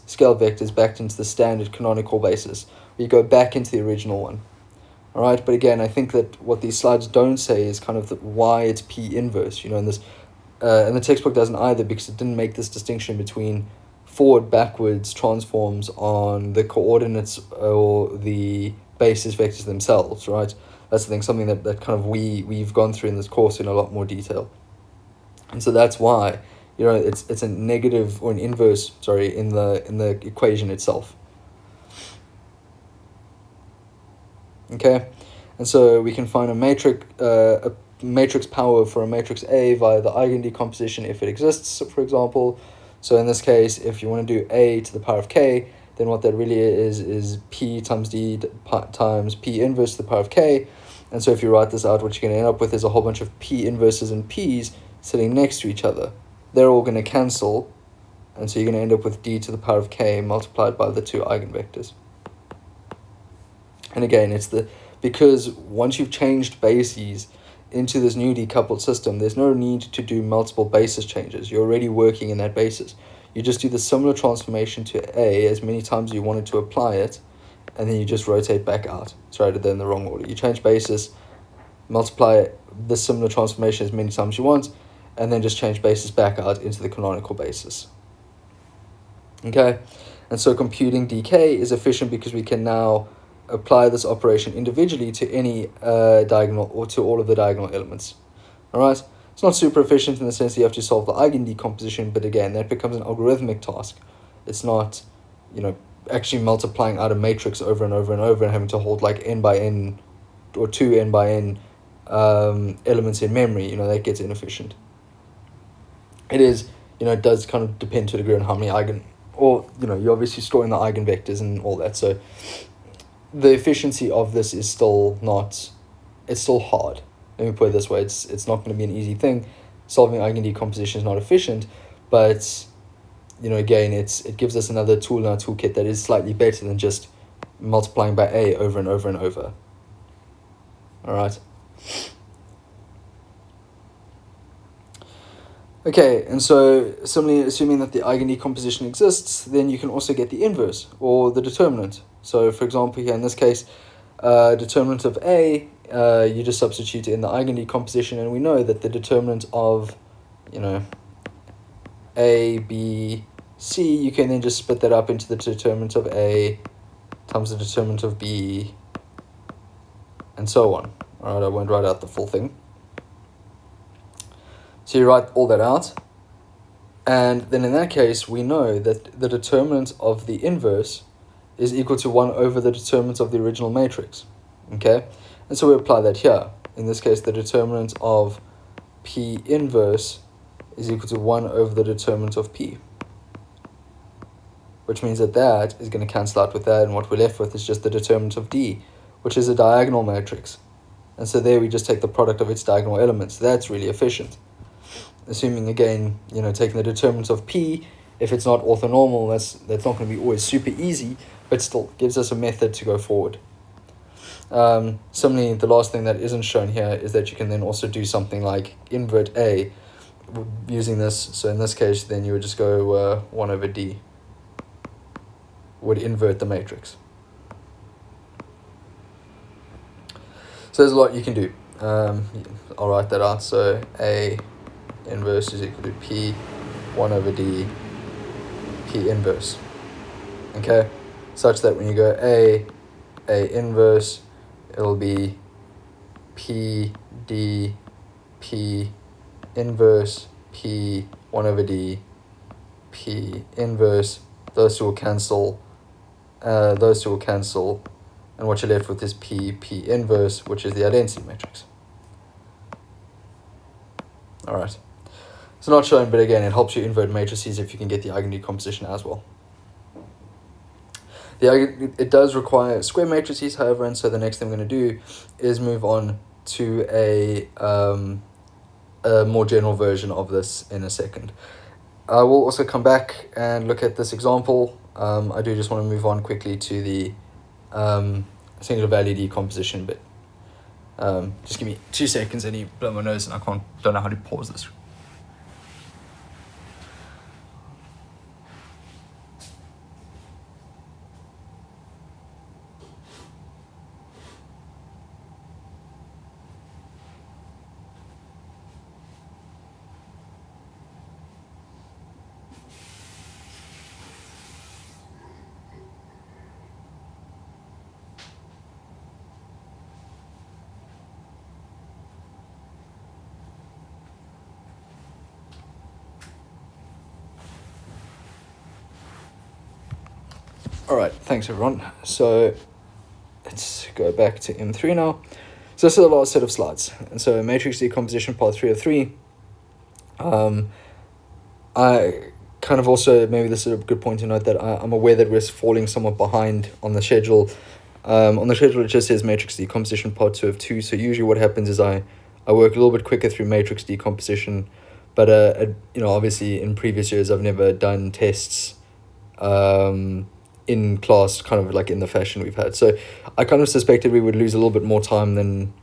scaled vectors back into the standard canonical basis. You go back into the original one. All right, but again, I think that what these slides don't say is kind of why it's P inverse. And this, and the textbook doesn't either, because it didn't make this distinction between forward backwards transforms on the coordinates or the basis vectors themselves, right? That's the thing, something that kind of we've gone through in this course in a lot more detail. And so that's why, it's a negative or an inverse, in the equation itself. Okay, and so we can find a matrix power for a matrix A via the eigendecomposition if it exists, for example. So in this case, if you want to do A to the power of K, then what that really is P times D times P inverse to the power of K. And so if you write this out, what you're going to end up with is a whole bunch of P inverses and P's sitting next to each other. They're all going to cancel, and so you're going to end up with D to the power of K multiplied by the two eigenvectors. And again, because once you've changed bases into this new decoupled system, there's no need to do multiple basis changes. You're already working in that basis. You just do the similar transformation to A as many times as you wanted to apply it, and then you just rotate back out. Sorry, I did that in the wrong order. You change basis, multiply the similar transformation as many times as you want, and then just change basis back out into the canonical basis. Okay, and so computing dk is efficient because we can now apply this operation individually to any diagonal, or to all of the diagonal elements. All right, it's not super efficient in the sense that you have to solve the eigendecomposition, but again, that becomes an algorithmic task. It's not, actually multiplying out a matrix over and over and over and having to hold like n by n or 2n by n elements in memory. That gets inefficient. It is, it does kind of depend to a degree on how many you're obviously storing the eigenvectors and all that. So the efficiency of this is still not, it's still hard. Let me put it this way, it's not going to be an easy thing. Solving eigendecomposition is not efficient, but, again, it gives us another tool in our toolkit that is slightly better than just multiplying by A over and over and over. All right. Okay, and so similarly, assuming that the eigendecomposition exists, then you can also get the inverse, or the determinant. So, for example, here in this case, determinant of A, you just substitute in the eigendecomposition, and we know that the determinant of, A, B, C, you can then just split that up into the determinant of A times the determinant of B, and so on. All right, I won't write out the full thing. So you write all that out, and then in that case, we know that the determinant of the inverse is equal to 1 over the determinant of the original matrix, okay? And so we apply that here. In this case, the determinant of P inverse is equal to 1 over the determinant of P, which means that is going to cancel out with that, and what we're left with is just the determinant of D, which is a diagonal matrix. And so there we just take the product of its diagonal elements. That's really efficient. Assuming, again, taking the determinant of P, if it's not orthonormal, that's not going to be always super easy, but still gives us a method to go forward. Similarly, the last thing that isn't shown here is that you can then also do something like invert A using this. So in this case, then you would just go 1 over D, would invert the matrix. So there's a lot you can do. I'll write that out. So A inverse is equal to P 1 over D P inverse. Okay, such that when you go A inverse, it'll be P D P inverse P 1 over D P inverse. Those two will cancel. And what you're left with is P inverse, which is the identity matrix. All right. It's not shown, but again, it helps you invert matrices if you can get the eigendecomposition as well. It does require square matrices, however, and so the next thing I'm going to do is move on to a more general version of this in a second. I will also come back and look at this example. I do just want to move on quickly to the singular value decomposition bit. Just give me 2 seconds. I need to blow my nose and don't know how to pause this. All right, thanks everyone. So let's go back to M3 now. So this is the last set of slides. And so matrix decomposition part 3 of 3. I kind of also, maybe this is a good point to note that I'm aware that we're falling somewhat behind on the schedule. On the schedule it just says matrix decomposition part 2 of 2. So usually what happens is I work a little bit quicker through matrix decomposition. But obviously in previous years I've never done tests in class kind of like in the fashion we've had. So I kind of suspected we would lose a little bit more time than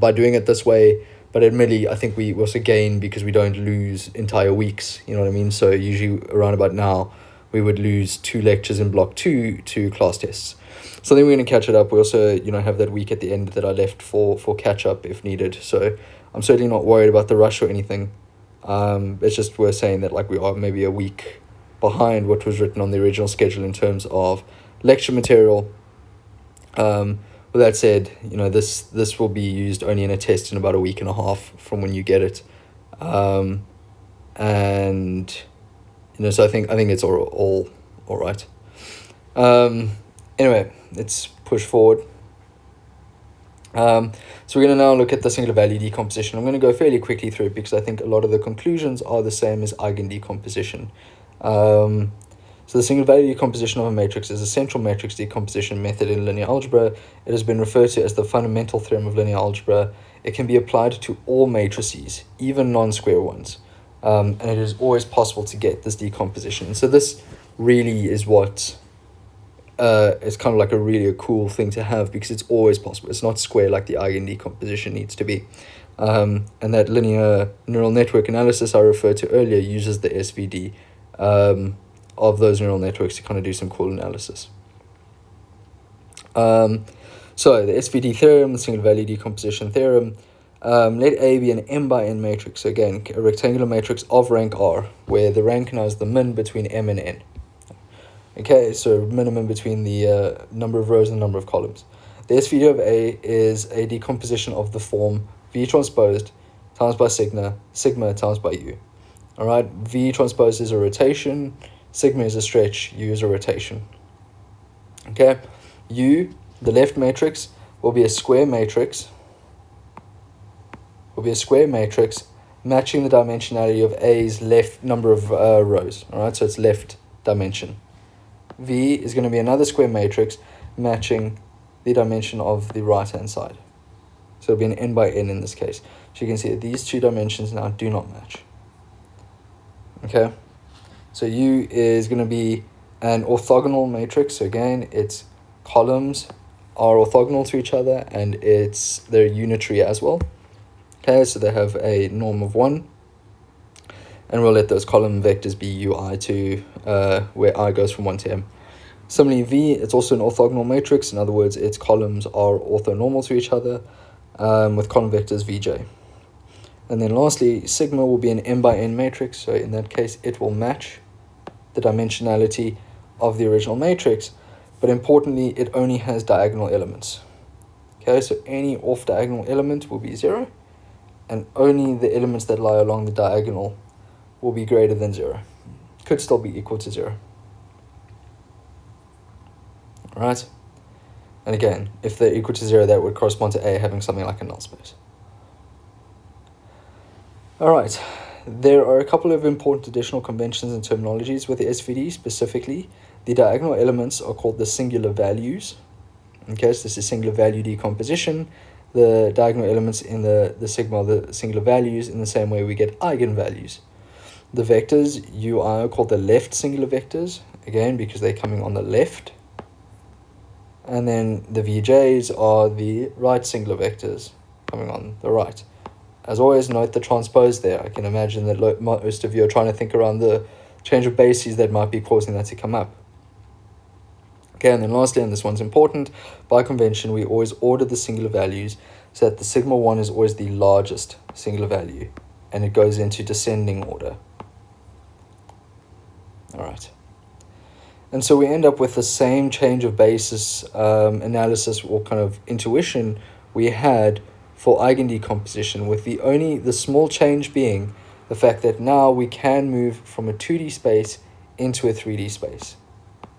by doing it this way. But admittedly, I think we also gain because we don't lose entire weeks, you know what I mean? So usually around about now, we would lose 2 lectures in block 2 to class tests. So then we're going to catch it up. We also, have that week at the end that I left for catch up if needed. So I'm certainly not worried about the rush or anything. It's just worth saying that like we are maybe a week behind what was written on the original schedule in terms of lecture material. With that said, this will be used only in a test in about a week and a half from when you get it. So I think it's all right. Anyway, let's push forward. So we're going to now look at the singular value decomposition. I'm going to go fairly quickly through it because I think a lot of the conclusions are the same as eigen decomposition. So the singular value decomposition of a matrix is a central matrix decomposition method in linear algebra. It has been referred to as the fundamental theorem of linear algebra. It can be applied to all matrices, even non-square ones. And it is always possible to get this decomposition. So this really is what is kind of like a cool thing to have because it's always possible. It's not square like the eigen decomposition needs to be. And that linear neural network analysis I referred to earlier uses the SVD of those neural networks to kind of do some cool analysis. So the SVD theorem, the singular value decomposition theorem, let A be an m by n matrix. So again, a rectangular matrix of rank R, where the rank now is the min between m and n. Okay, so minimum between the number of rows and the number of columns. The SVD of A is a decomposition of the form V transposed times by sigma times by U. All right, V transpose is a rotation, sigma is a stretch, U is a rotation. Okay, U, the left matrix, will be a square matrix. Matching the dimensionality of A's left number of rows. All right, so it's left dimension. V is going to be another square matrix matching the dimension of the right-hand side. So it'll be an n by n in this case. So you can see that these two dimensions now do not match. Okay, so U is going to be an orthogonal matrix. So again, its columns are orthogonal to each other and they're unitary as well. Okay, so they have a norm of 1. And we'll let those column vectors be ui to where I goes from 1 to m. Similarly, V, it's also an orthogonal matrix. In other words, its columns are orthonormal to each other with column vectors Vj. And then lastly, sigma will be an m by n matrix. So in that case, it will match the dimensionality of the original matrix. But importantly, it only has diagonal elements. Okay, so any off-diagonal element will be 0. And only the elements that lie along the diagonal will be greater than 0. Could still be equal to 0. Alright? And again, if they're equal to 0, that would correspond to A having something like a null space. Alright, there are a couple of important additional conventions and terminologies with the SVD. Specifically, the diagonal elements are called the singular values. Okay, so this is singular value decomposition. the diagonal elements in the sigma are the singular values. In the same way, we get eigenvalues. The vectors ui are called the left singular vectors, again, because they're coming on the left. And then the vj's are the right singular vectors coming on the right. As always, note the transpose there. I can imagine that most of you are trying to think around the change of bases that might be causing that to come up. Okay, and then lastly, and this one's important, by convention, we always order the singular values so that the sigma 1 is always the largest singular value, and it goes into descending order. All right. And so we end up with the same change of basis analysis or kind of intuition we had for eigendecomposition, with the small change being the fact that now we can move from a 2D space into a 3D space.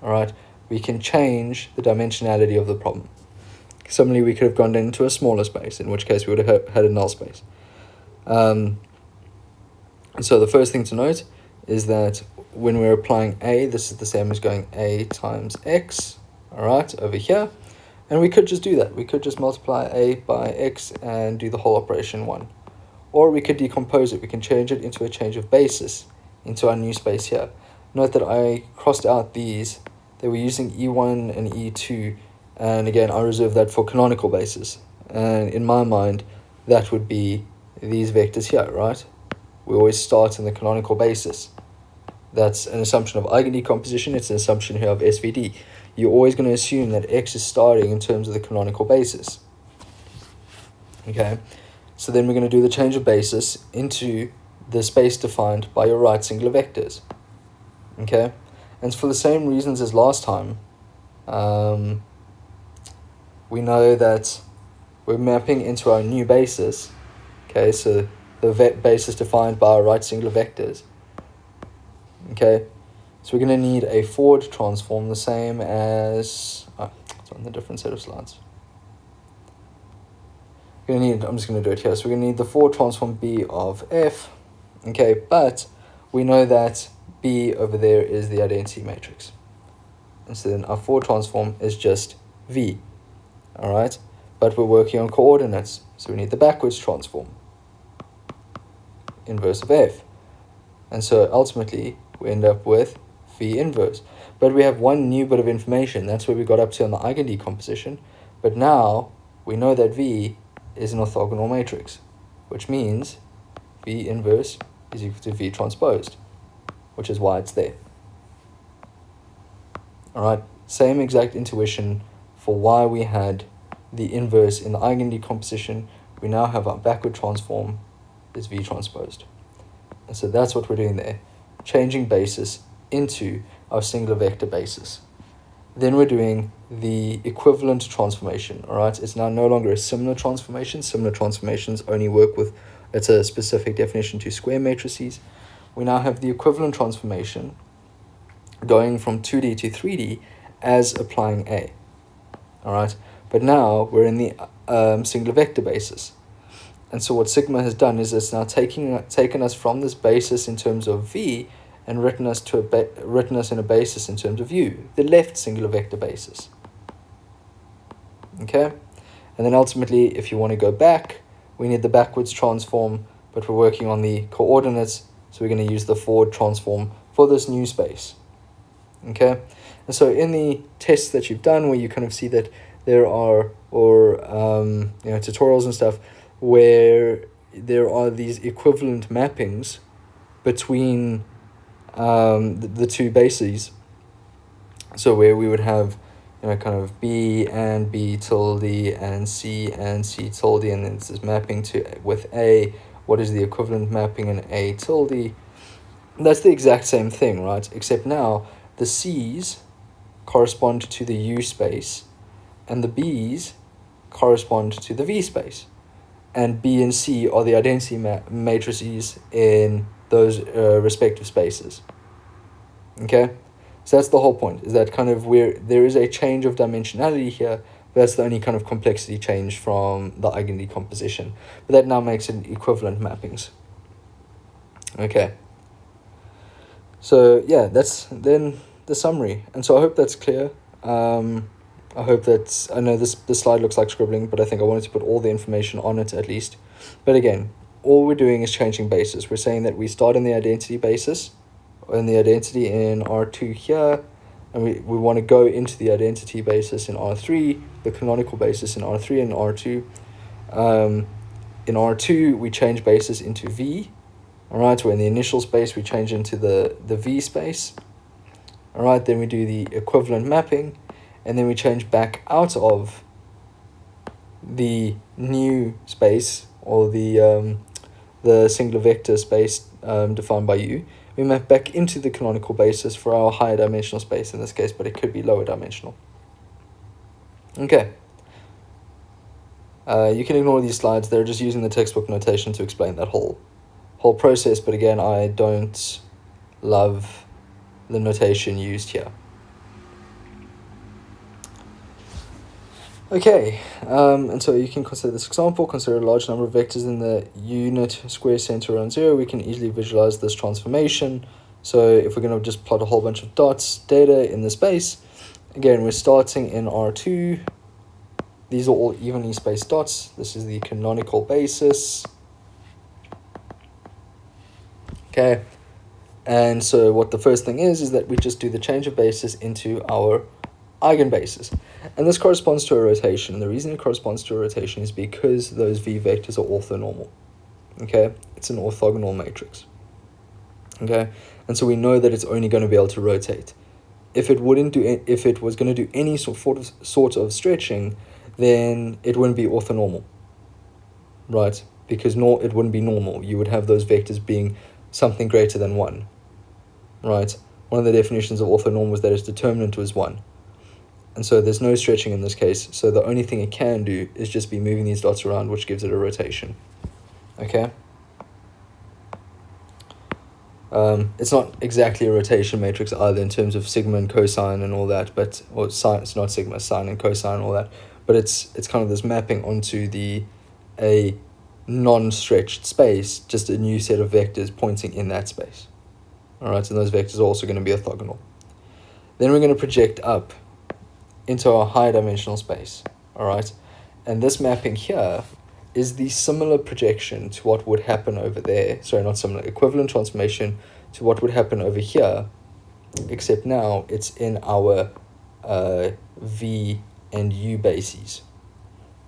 All right. We can change the dimensionality of the problem. Similarly, we could have gone into a smaller space, in which case we would have had a null space. So the first thing to note is that when we're applying A, this is the same as going A times X, all right, over here. And we could just do that. We could just multiply A by X and do the whole operation 1. Or we could decompose it. We can change it into a change of basis into our new space here. Note that I crossed out these. They were using E1 and E2, and again, I reserve that for canonical basis. And in my mind, that would be these vectors here, right? We always start in the canonical basis. That's an assumption of eigendecomposition. It's an assumption here of SVD. You're always going to assume that X is starting in terms of the canonical basis. Okay, so then we're going to do the change of basis into the space defined by your right singular vectors. Okay. And for the same reasons as last time, we know that we're mapping into our new basis. Okay, so the basis defined by our right singular vectors. Okay, so we're going to need a forward transform the same as... it's on the different set of slides. I'm just going to do it here. So we're going to need the forward transform B of F. Okay, but we know that B over there is the identity matrix. And so then our forward transform is just V. All right, but we're working on coordinates. So we need the backwards transform, inverse of F. And so ultimately, we end up with V inverse. But we have one new bit of information. That's where we got up to on the eigendecomposition. But now we know that V is an orthogonal matrix, which means V inverse is equal to V transposed, which is why it's there. All right, same exact intuition for why we had the inverse in the eigendecomposition. We now have our backward transform is V transposed. And so that's what we're doing there, changing basis into our singular vector basis. Then we're doing the equivalent transformation, all right? It's now no longer a similar transformation. Similar transformations only work with, it's a specific definition to square matrices. We now have the equivalent transformation going from 2D to 3D as applying A, all right? But now we're in the singular vector basis. And so what sigma has done is it's now taken us from this basis in terms of V and written us in a basis in terms of U, the left singular vector basis. Okay? And then ultimately, if you want to go back, we need the backwards transform, but we're working on the coordinates, so we're going to use the forward transform for this new space. Okay? And so in the tests that you've done, where you kind of see that there are, tutorials and stuff, where there are these equivalent mappings between the two bases. So where we would have, kind of B and B tilde and C tilde, and then this mapping with A. What is the equivalent mapping in A tilde? That's the exact same thing, right? Except now the C's correspond to the U space, and the B's correspond to the V space. And B and C are the identity matrices in those respective spaces. Okay? So that's the whole point, is that kind of where there is a change of dimensionality here, but that's the only kind of complexity change from the eigendecomposition. But that now makes it equivalent mappings. Okay. So yeah, that's then the summary. And so I hope that's clear. I hope that's, I know this slide looks like scribbling, but I think I wanted to put all the information on it at least. But again, all we're doing is changing basis. We're saying that we start in the identity basis, in the identity in R2 here, and we want to go into the identity basis in R3, the canonical basis in R3 and R2. In R2, we change basis into V. All right, so in the initial space, we change into the V space. All right, then we do the equivalent mapping, and then we change back out of the new space, or the singular vector space defined by U. We map back into the canonical basis for our higher dimensional space in this case, but it could be lower dimensional. Okay. You can ignore these slides. They're just using the textbook notation to explain that whole process, but again, I don't love the notation used here. Okay, and so you can consider this example. Consider a large number of vectors in the unit square center around 0. We can easily visualize this transformation. So if we're going to just plot a whole bunch of dots, data in the space, again, we're starting in R2. These are all evenly spaced dots. This is the canonical basis. Okay, and so what the first thing is that we just do the change of basis into our eigenbasis. And this corresponds to a rotation. And the reason it corresponds to a rotation is because those V vectors are orthonormal. Okay, it's an orthogonal matrix. Okay, and so we know that it's only going to be able to rotate. If it was going to do any sort of stretching, then it wouldn't be orthonormal, right? Because it wouldn't be normal. You would have those vectors being something greater than 1, right? One of the definitions of orthonormal was that its determinant was 1. And so there's no stretching in this case. So the only thing it can do is just be moving these dots around, which gives it a rotation. Okay? It's not exactly a rotation matrix either in terms of sigma and cosine and all that, or sine, it's not sigma, sine and cosine and all that, but it's kind of this mapping onto a non-stretched space, just a new set of vectors pointing in that space. All right, and those vectors are also going to be orthogonal. Then we're going to project up into our higher dimensional space. All right, and this mapping here is the similar projection to what would happen over there. Sorry, not similar, equivalent transformation to what would happen over here, except now it's in our V and U bases,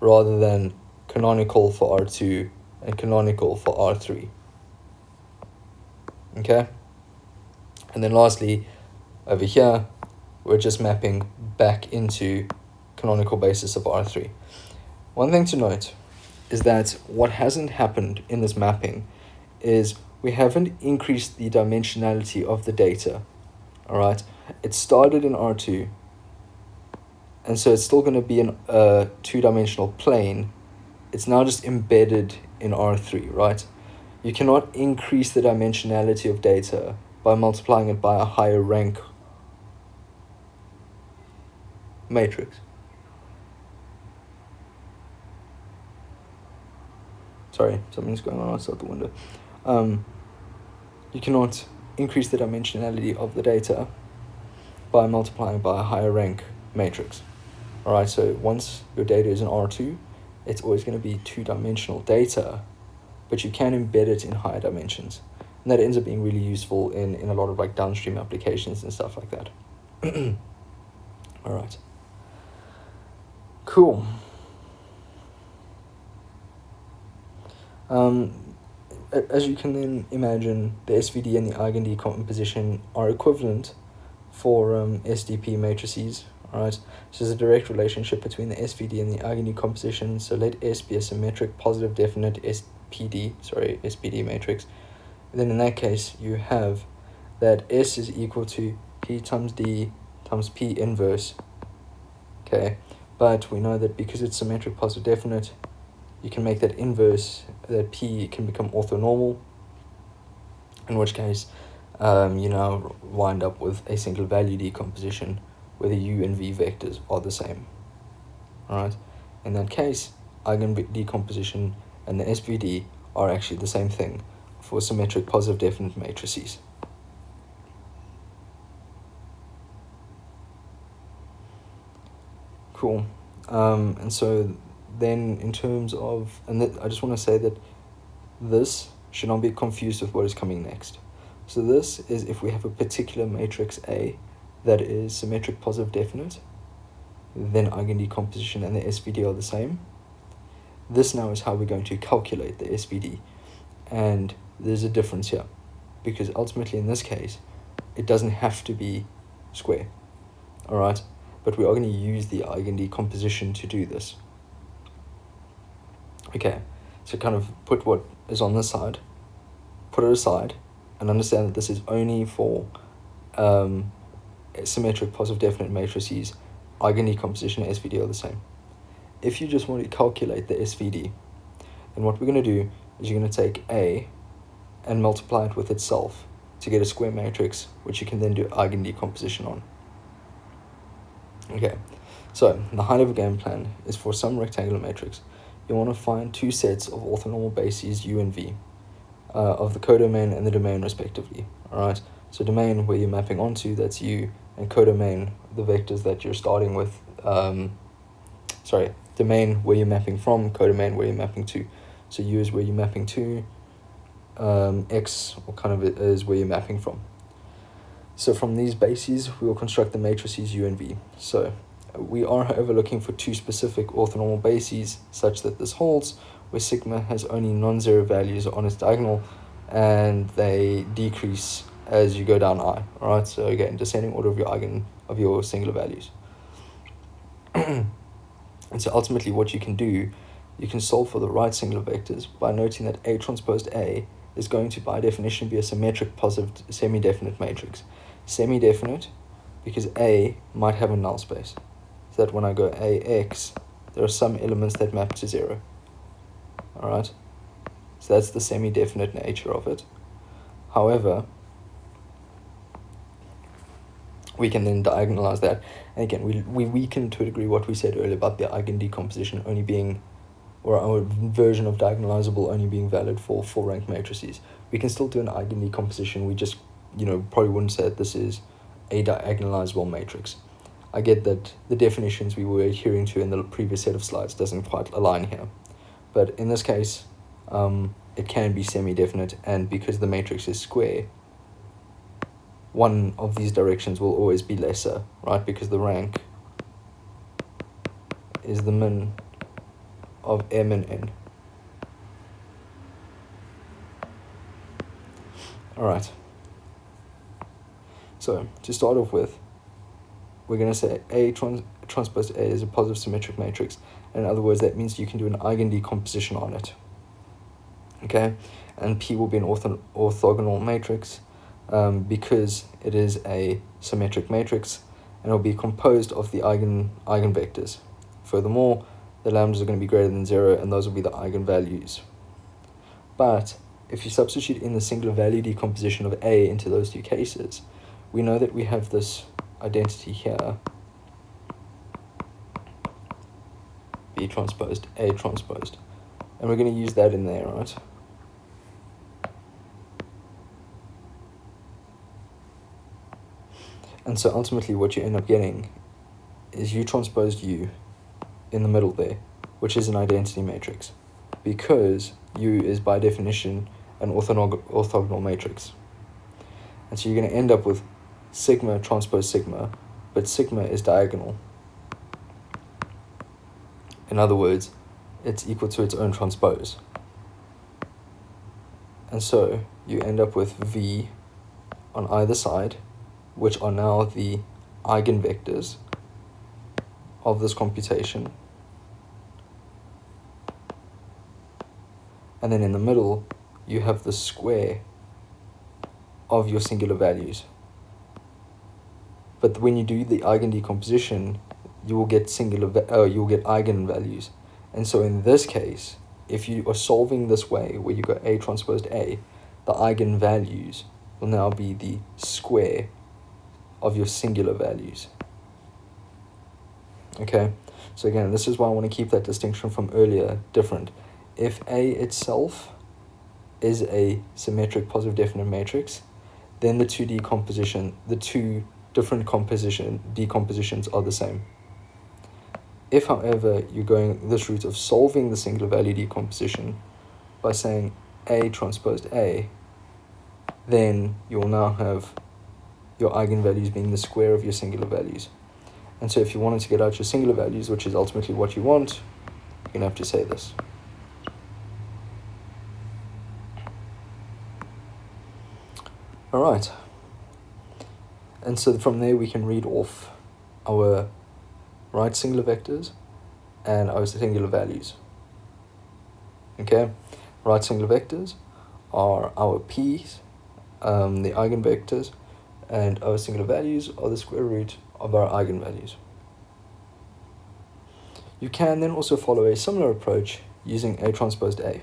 rather than canonical for R2 and canonical for R3. Okay? And then lastly, over here, we're just mapping back into canonical basis of R3. One thing to note is that what hasn't happened in this mapping is we haven't increased the dimensionality of the data. All right? It started in R2, and so it's still going to be in a two-dimensional plane. It's now just embedded in R3, right? You cannot increase the dimensionality of data by multiplying it by a higher rank matrix. Sorry, something's going on outside the window. You cannot increase the dimensionality of the data by multiplying by a higher rank matrix. All right, so once your data is in R2, it's always going to be two-dimensional data, but you can embed it in higher dimensions. And that ends up being really useful in a lot of like downstream applications and stuff like that. All right. Cool. As you can then imagine, the SVD and the eigen decomposition are equivalent for SDP matrices. Alright, so there's a direct relationship between the SVD and the eigen decomposition. So let S be a symmetric positive definite SPD matrix. And then in that case, you have that S is equal to P times D times P inverse. Okay, but we know that because it's symmetric positive definite, you can make that inverse, that P can become orthonormal, in which case you now wind up with a single value decomposition where the U and V vectors are the same. Alright, in that case, eigen decomposition and the SVD are actually the same thing for symmetric positive definite matrices. Cool. And so then in terms of, I just want to say that this should not be confused with what is coming next. So this is if we have a particular matrix A that is symmetric positive definite, then eigendecomposition and the SVD are the same. This now is how we're going to calculate the SVD. And there's a difference here, because ultimately in this case, it doesn't have to be square, all right? But we are going to use the eigendecomposition to do this. Okay, so kind of put what is on this side, put it aside, and understand that this is only for symmetric positive definite matrices. Eigendecomposition and SVD are the same. If you just want to calculate the SVD, then what we're going to do is you're going to take A and multiply it with itself to get a square matrix, which you can then do eigendecomposition on. Okay, so the high-level game plan is for some rectangular matrix, you want to find two sets of orthonormal bases U and V of the codomain and the domain respectively. All right, so domain where you're mapping onto, that's U, and codomain, the vectors that you're starting with, domain where you're mapping from, codomain where you're mapping to. So U is where you're mapping to, X or kind of it is where you're mapping from. So from these bases, we will construct the matrices U and V. So we are, however, looking for two specific orthonormal bases such that this holds, where sigma has only non-zero values on its diagonal, and they decrease as you go down I. All right, so again, descending order of your singular values. And so ultimately what you can do, you can solve for the right singular vectors by noting that A transpose A is going to, by definition, be a symmetric positive semi-definite matrix. Semi-definite because A might have a null space. So that when I go AX, there are some elements that map to 0. All right? So that's the semi-definite nature of it. However, we can then diagonalize that. And again, we weaken to a degree what we said earlier about the eigendecomposition only being, or our version of diagonalizable only being valid for full-rank matrices. We can still do an eigendecomposition. We just, probably wouldn't say that this is a diagonalizable matrix. I get that the definitions we were adhering to in the previous set of slides doesn't quite align here. But in this case, it can be semi-definite, and because the matrix is square, one of these directions will always be lesser, right? Because the rank is the min of M and N. All right. So to start off with, we're going to say A transpose A is a positive symmetric matrix. And in other words, that means you can do an eigendecomposition on it. Okay? And P will be an orthogonal matrix because it is a symmetric matrix, and it will be composed of the eigenvectors. Furthermore, the lambdas are going to be greater than 0, and those will be the eigenvalues. But if you substitute in the singular value decomposition of A into those two cases, we know that we have this identity here, B transposed, A transposed. And we're going to use that in there, right? And so ultimately what you end up getting is U transposed U in the middle there, which is an identity matrix, because U is by definition an orthogonal matrix. And so you're going to end up with sigma transpose sigma, but sigma is diagonal. In other words, it's equal to its own transpose. And so you end up with V on either side, which are now the eigenvectors of this computation. And then in the middle, you have the square of your singular values. But when you do the eigendecomposition, you will get you will get eigenvalues. And so in this case, if you are solving this way, where you go A transposed A, the eigenvalues will now be the square of your singular values. Okay, so again, this is why I want to keep that distinction from earlier different. If A itself is a symmetric positive definite matrix, then the two different decompositions are the same. If, however, you're going this route of solving the singular value decomposition by saying A transposed A, then you'll now have your eigenvalues being the square of your singular values. And so if you wanted to get out your singular values, which is ultimately what you want, you're going to have to say this. All right. And so from there we can read off our right singular vectors and our singular values. Okay, right singular vectors are our p's, the eigenvectors, and our singular values are the square root of our eigenvalues. You can then also follow a similar approach using A transposed A.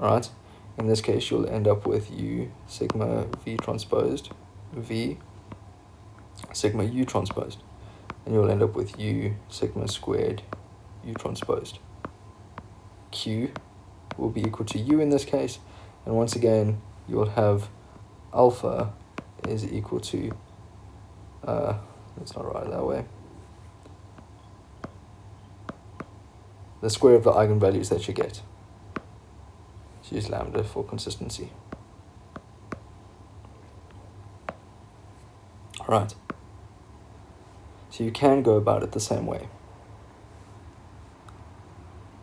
Alright, in this case you'll end up with U sigma V transposed V sigma U transposed, and you'll end up with U sigma squared U transposed. Q will be equal to U in this case, and once again you'll have alpha is equal to, let's not write it that way, the square of the eigenvalues that you get. Let's use lambda for consistency. Alright, so you can go about it the same way.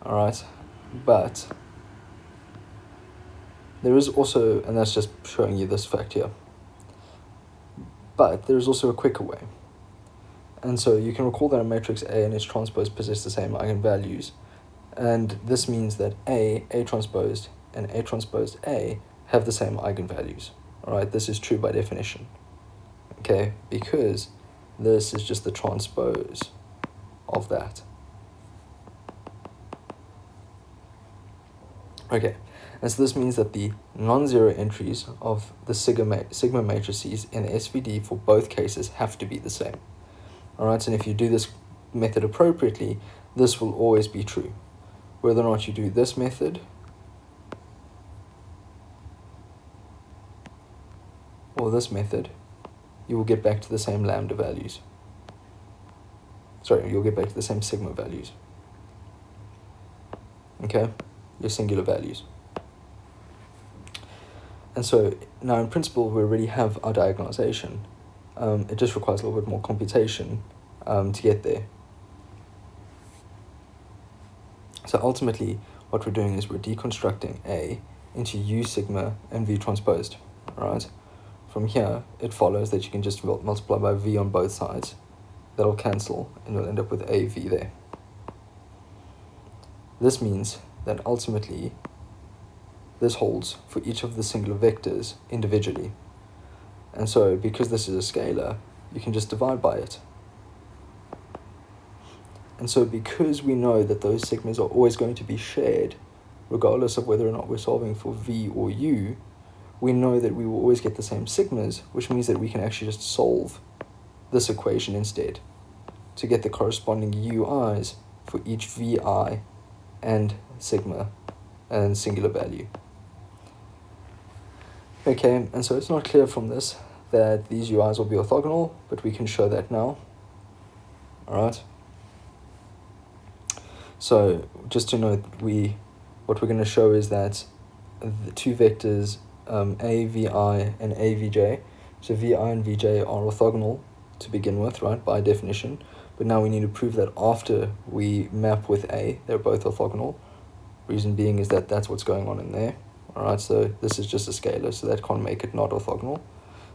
Alright, but there is also, and that's just showing you this fact here, but there is also a quicker way. And so you can recall that a matrix A and its transpose possess the same eigenvalues, and this means that A transposed, and A transposed A have the same eigenvalues. Alright, this is true by definition. Okay, because this is just the transpose of that. Okay, and so this means that the non-zero entries of the sigma matrices in SVD for both cases have to be the same. Alright, and if you do this method appropriately, this will always be true. Whether or not you do this method or this method, you will get back to the same lambda values. Sorry, you'll get back to the same sigma values. Okay, your singular values. And so now in principle we already have our diagonalization. It just requires a little bit more computation to get there. So ultimately what we're doing is we're deconstructing A into U sigma and V transposed. Alright? From here it follows that you can just multiply by V on both sides. That'll cancel and you'll end up with AV there. This means that ultimately this holds for each of the singular vectors individually. And so because this is a scalar, you can just divide by it. And so because we know that those sigmas are always going to be shared, regardless of whether or not we're solving for V or U, we know that we will always get the same sigmas, which means that we can actually just solve this equation instead to get the corresponding UIs for each VI and sigma and singular value. Okay, and so it's not clear from this that these UIs will be orthogonal, but we can show that now. Alright. So just to note, what we're going to show is that the two vectors AVI and AVJ, so VI and VJ are orthogonal to begin with, right, by definition, but now we need to prove that after we map with A, they're both orthogonal. Reason being is that that's what's going on in there. Alright, so this is just a scalar, so that can't make it not orthogonal.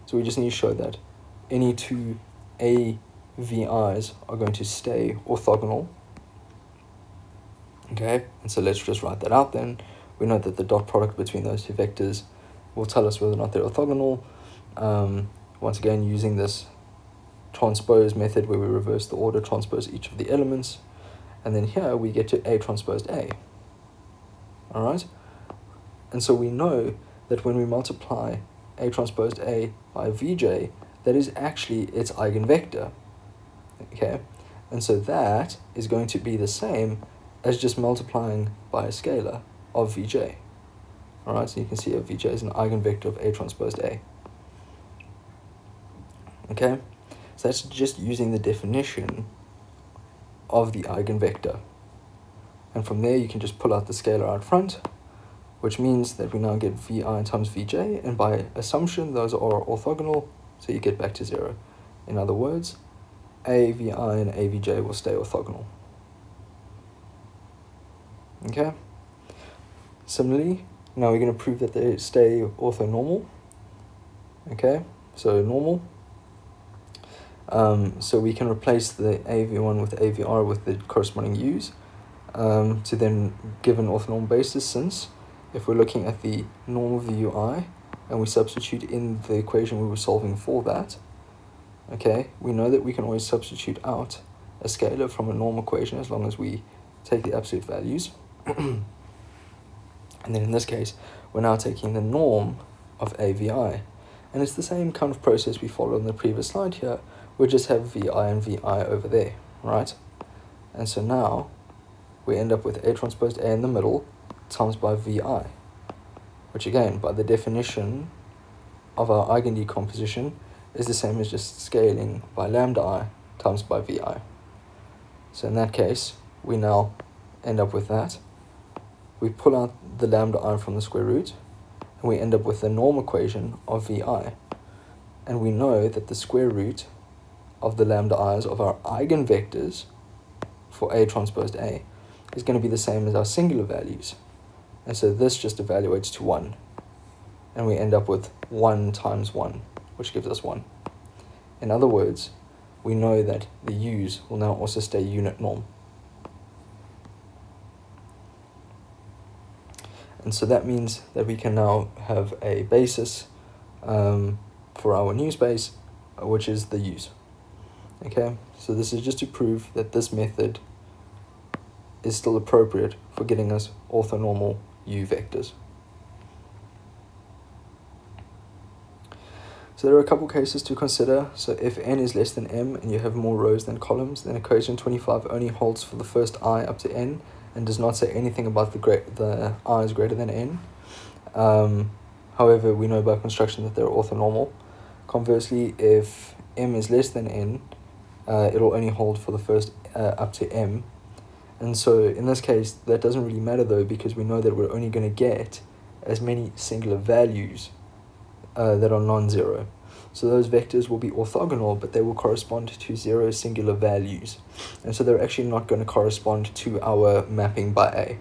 So we just need to show that any two AVIs are going to stay orthogonal. Okay, and so let's just write that out then. We know that the dot product between those two vectors will tell us whether or not they're orthogonal. Once again, using this transpose method where we reverse the order, transpose each of the elements, and then here we get to A transposed A. Alright? And so we know that when we multiply A transposed A by VJ, that is actually its eigenvector. Okay? And so that is going to be the same as just multiplying by a scalar of VJ. Alright, so you can see a VJ is an eigenvector of A transposed A. Okay? So that's just using the definition of the eigenvector. And from there, you can just pull out the scalar out front, which means that we now get Vi times Vj, and by assumption, those are orthogonal, so you get back to 0. In other words, AVI and AVJ will stay orthogonal. Okay? Similarly, now we're going to prove that they stay orthonormal. Okay? So normal. So we can replace the AV1 with AVR with the corresponding U's to then give an orthonormal basis, since if we're looking at the norm of the UI and we substitute in the equation we were solving for that, okay, we know that we can always substitute out a scalar from a norm equation as long as we take the absolute values. And then in this case, we're now taking the norm of AVI. And it's the same kind of process we followed on the previous slide here. We just have VI and VI over there, right? And so now we end up with A transpose A in the middle times by VI, which again, by the definition of our eigendecomposition, is the same as just scaling by lambda I times by VI. So in that case, we now end up with that. We pull out the lambda I from the square root, and we end up with the norm equation of VI. And we know that the square root of the lambda i's of our eigenvectors for A transpose A is going to be the same as our singular values. And so this just evaluates to 1. And we end up with 1 times 1, which gives us 1. In other words, we know that the U's will now also stay unit norm. And so that means that we can now have a basis for our new space, which is the U's. Okay, so this is just to prove that this method is still appropriate for getting us orthonormal U vectors. So there are a couple cases to consider. So if n is less than m and you have more rows than columns, then equation 25 only holds for the first I up to n and does not say anything about the I is greater than n. However, we know by construction that they're orthonormal. Conversely, if m is less than n, it'll only hold for the first up to m. And so in this case, that doesn't really matter though, because we know that we're only going to get as many singular values that are non-zero. So those vectors will be orthogonal, but they will correspond to 0 singular values. And so they're actually not going to correspond to our mapping by A.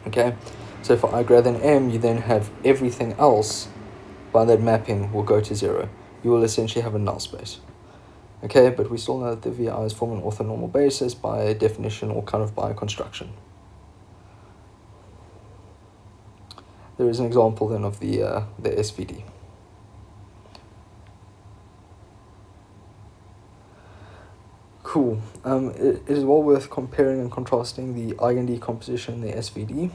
Okay, so for I greater than m, you then have everything else by that mapping will go to 0. You will essentially have a null space. Okay, but we still know that the VI's form an orthonormal basis by definition or kind of by construction. There is an example then of the SVD. Cool. It is well worth comparing and contrasting the eigendecomposition and the SVD.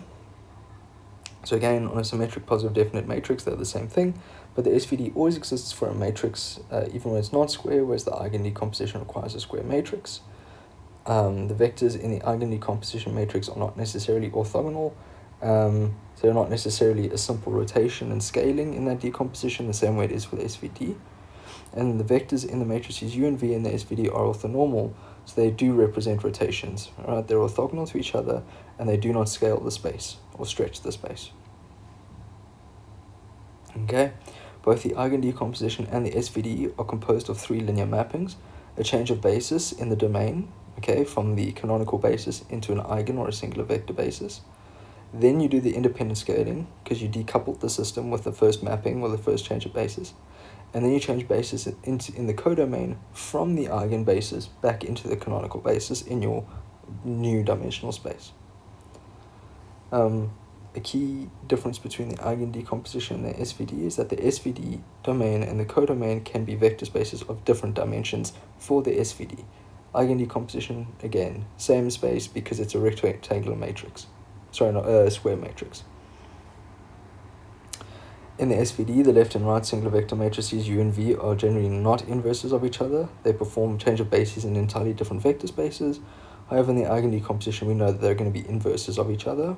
So again, on a symmetric positive definite matrix, they're the same thing, but the SVD always exists for a matrix, even when it's not square, whereas the eigendecomposition requires a square matrix. The vectors in the eigendecomposition matrix are not necessarily orthogonal, so they're not necessarily a simple rotation and scaling in that decomposition the same way it is for the SVD. And the vectors in the matrices U and V in the SVD are orthonormal, so they do represent rotations. Right? They're orthogonal to each other, and they do not scale the space or stretch the space. Okay, both the eigendecomposition and the SVD are composed of 3 linear mappings: a change of basis in the domain, okay, from the canonical basis into an eigen or a singular vector basis. Then you do the independent scaling, because you decoupled the system with the first mapping or the first change of basis. And then you change basis in the codomain from the eigenbasis back into the canonical basis in your new dimensional space. A key difference between the eigendecomposition and the SVD is that the SVD domain and the codomain can be vector spaces of different dimensions for the SVD. Eigendecomposition, again, same space because it's a rectangular matrix. Sorry, not a square matrix. In the SVD, the left and right singular vector matrices U and V are generally not inverses of each other. They perform change of bases in entirely different vector spaces. However, in the eigendecomposition, we know that they're going to be inverses of each other.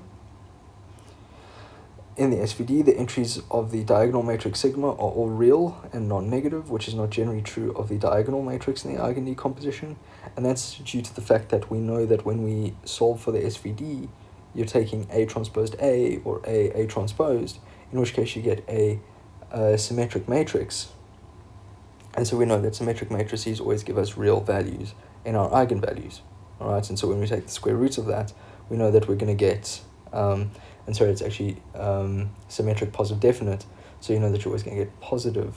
In the SVD, the entries of the diagonal matrix sigma are all real and non-negative, which is not generally true of the diagonal matrix in the eigendecomposition, and that's due to the fact that we know that when we solve for the SVD, you're taking A transposed A or A transposed, in which case you get a symmetric matrix, and so we know that symmetric matrices always give us real values in our eigenvalues, all right? And so when we take the square roots of that, we know that we're going to get, and so it's actually symmetric positive definite, so you know that you're always going to get positive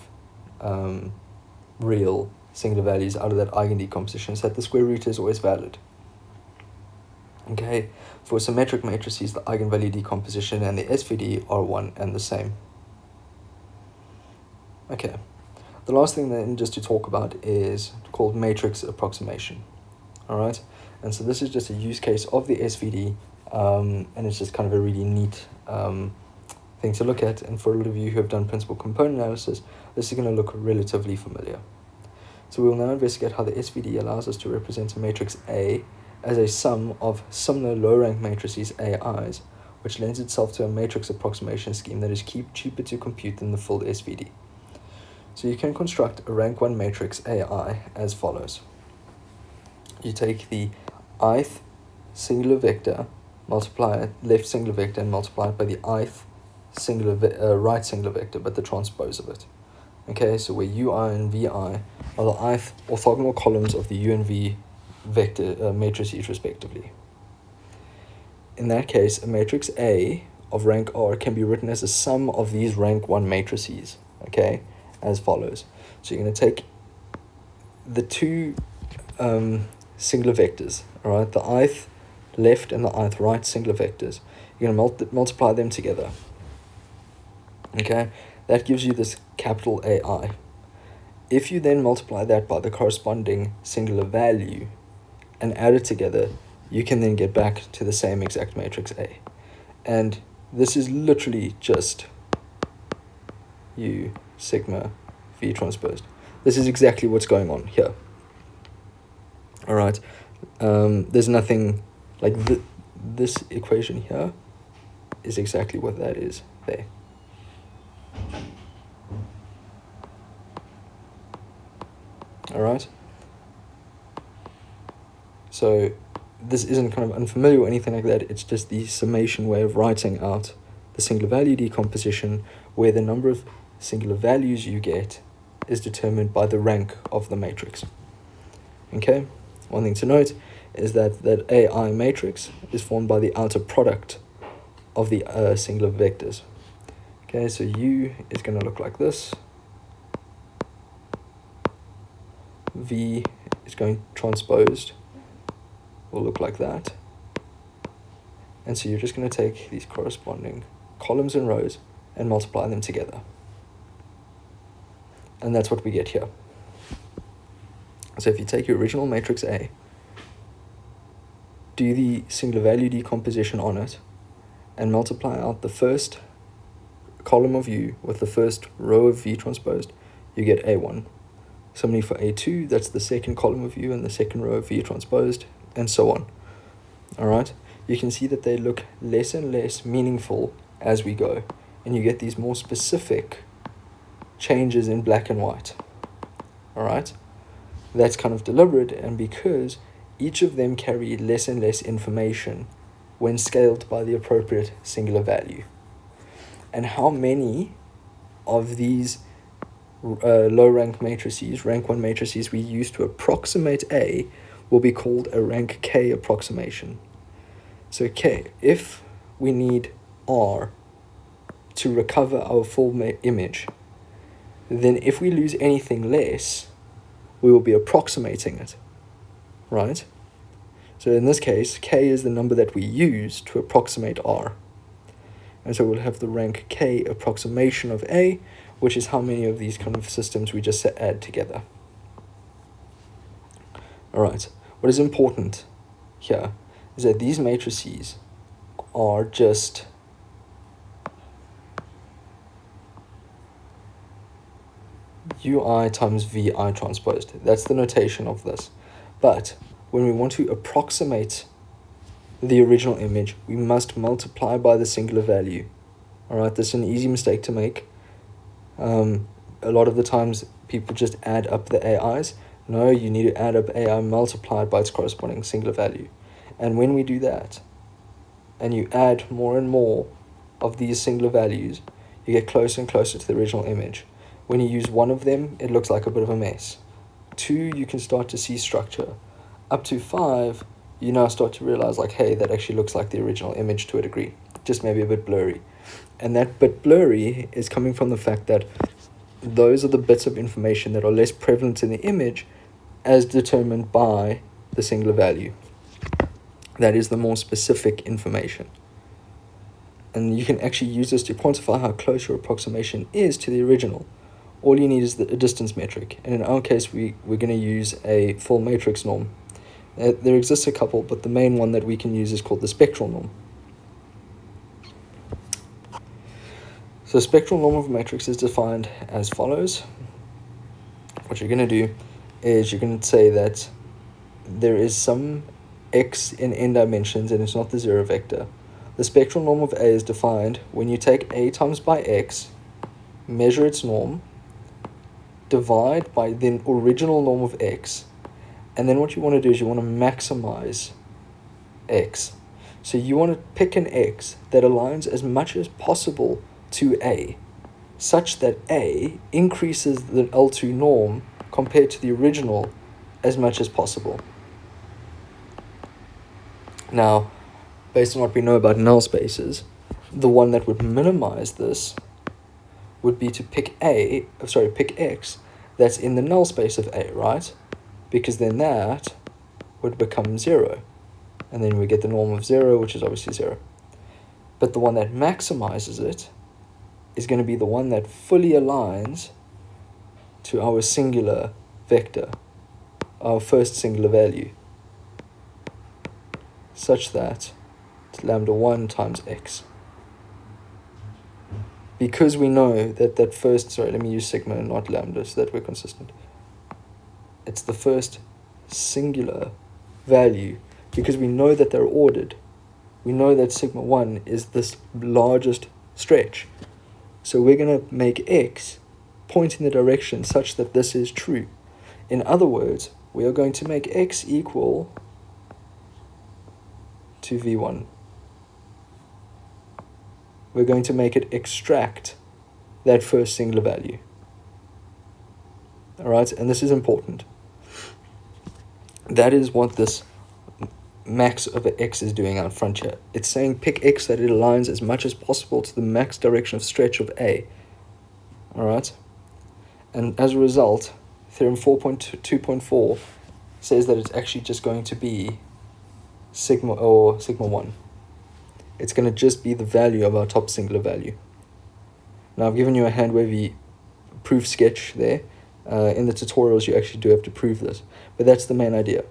real singular values out of that eigendecomposition, so that the square root is always valid. Okay, for symmetric matrices, the eigenvalue decomposition and the SVD are one and the same. Okay, the last thing then just to talk about is called matrix approximation. All right, and so this is just a use case of the SVD, and it's just kind of a really neat thing to look at. And for a lot of you who have done principal component analysis, this is going to look relatively familiar. So we will now investigate how the SVD allows us to represent a matrix A as a sum of similar low-rank matrices AIs, which lends itself to a matrix approximation scheme that is cheaper to compute than the full SVD. So you can construct a rank 1 matrix AI as follows. You take the ith singular vector, multiply it, left singular vector, and multiply it by the ith singular right singular vector, but the transpose of it. Okay, so where ui and vi are the ith orthogonal columns of the u and v vector matrices respectively. In that case, a matrix A of rank R can be written as a sum of these rank 1 matrices, okay, as follows. So you're going to take the two singular vectors, all right, the ith left and the ith right singular vectors. You're going to multiply them together, okay? That gives you this capital AI. If you then multiply that by the corresponding singular value and add it together, you can then get back to the same exact matrix A. And this is literally just U sigma V transposed. This is exactly what's going on here. All right. There's nothing like this equation here is exactly what that is there. All right. So this isn't kind of unfamiliar or anything like that. It's just the summation way of writing out the singular value decomposition, where the number of singular values you get is determined by the rank of the matrix. Okay, one thing to note is that that AI matrix is formed by the outer product of the singular vectors. Okay, so U is going to look like this. V is going transposed, will look like that. And so you're just going to take these corresponding columns and rows and multiply them together. And that's what we get here. So if you take your original matrix A, do the singular value decomposition on it, and multiply out the first column of U with the first row of V transposed, you get A1. Similarly for A2, that's the second column of U and the second row of V transposed, and so on. All right, you can see that they look less and less meaningful as we go, and you get these more specific changes in black and white. All right, that's kind of deliberate, and because each of them carry less and less information when scaled by the appropriate singular value. And how many of these low rank matrices, rank 1 matrices we use to approximate A, will be called a rank K approximation. So K, if we need R to recover our full image, then if we lose anything less, we will be approximating it, right? So in this case, K is the number that we use to approximate R. And so we'll have the rank K approximation of A, which is how many of these kind of systems we just add together. All right, what is important here is that these matrices are just UI times VI transposed. That's the notation of this. But when we want to approximate the original image, we must multiply by the singular value. All right, this is an easy mistake to make. A lot of the times people just add up the AIs. No, you need to add up AI multiplied by its corresponding singular value. And when we do that, and you add more and more of these singular values, you get closer and closer to the original image. When you use one of them, it looks like a bit of a mess. 2, you can start to see structure. Up to 5, you now start to realize, like, hey, that actually looks like the original image to a degree, just maybe a bit blurry. And that bit blurry is coming from the fact that those are the bits of information that are less prevalent in the image as determined by the singular value. That is the more specific information. And you can actually use this to quantify how close your approximation is to the original. All you need is a distance metric. And in our case, we're going to use a full matrix norm. There exists a couple, but the main one that we can use is called the spectral norm. So spectral norm of a matrix is defined as follows. What you're going to do is you're going to say that there is some x in n dimensions and it's not the zero vector. The spectral norm of A is defined when you take A times by x, measure its norm, divide by the original norm of x, and then what you want to do is you want to maximize x. So you want to pick an x that aligns as much as possible to A, such that A increases the L2 norm compared to the original as much as possible. Now, based on what we know about null spaces, the one that would minimize this would be to pick x that's in the null space of A, right? Because then that would become 0. And then we get the norm of 0, which is obviously 0. But the one that maximizes it is going to be the one that fully aligns to our singular vector, our first singular value, such that it's lambda 1 times x. Because we know that let me use sigma and not lambda so that we're consistent. It's the first singular value, because we know that they're ordered. We know that sigma 1 is this largest stretch. So we're going to make x point in the direction such that this is true. In other words, we are going to make x equal to v1. We're going to make it extract that first singular value. All right, and this is important. That is what this max of x is doing out front here. It's saying pick x that it aligns as much as possible to the max direction of stretch of A. All right, and as a result, theorem 4.2.4 says that it's actually just going to be sigma 1. It's going to just be the value of our top singular value. Now I've given you a hand-wavy proof sketch there. In the tutorials you actually do have to prove this, but that's the main idea.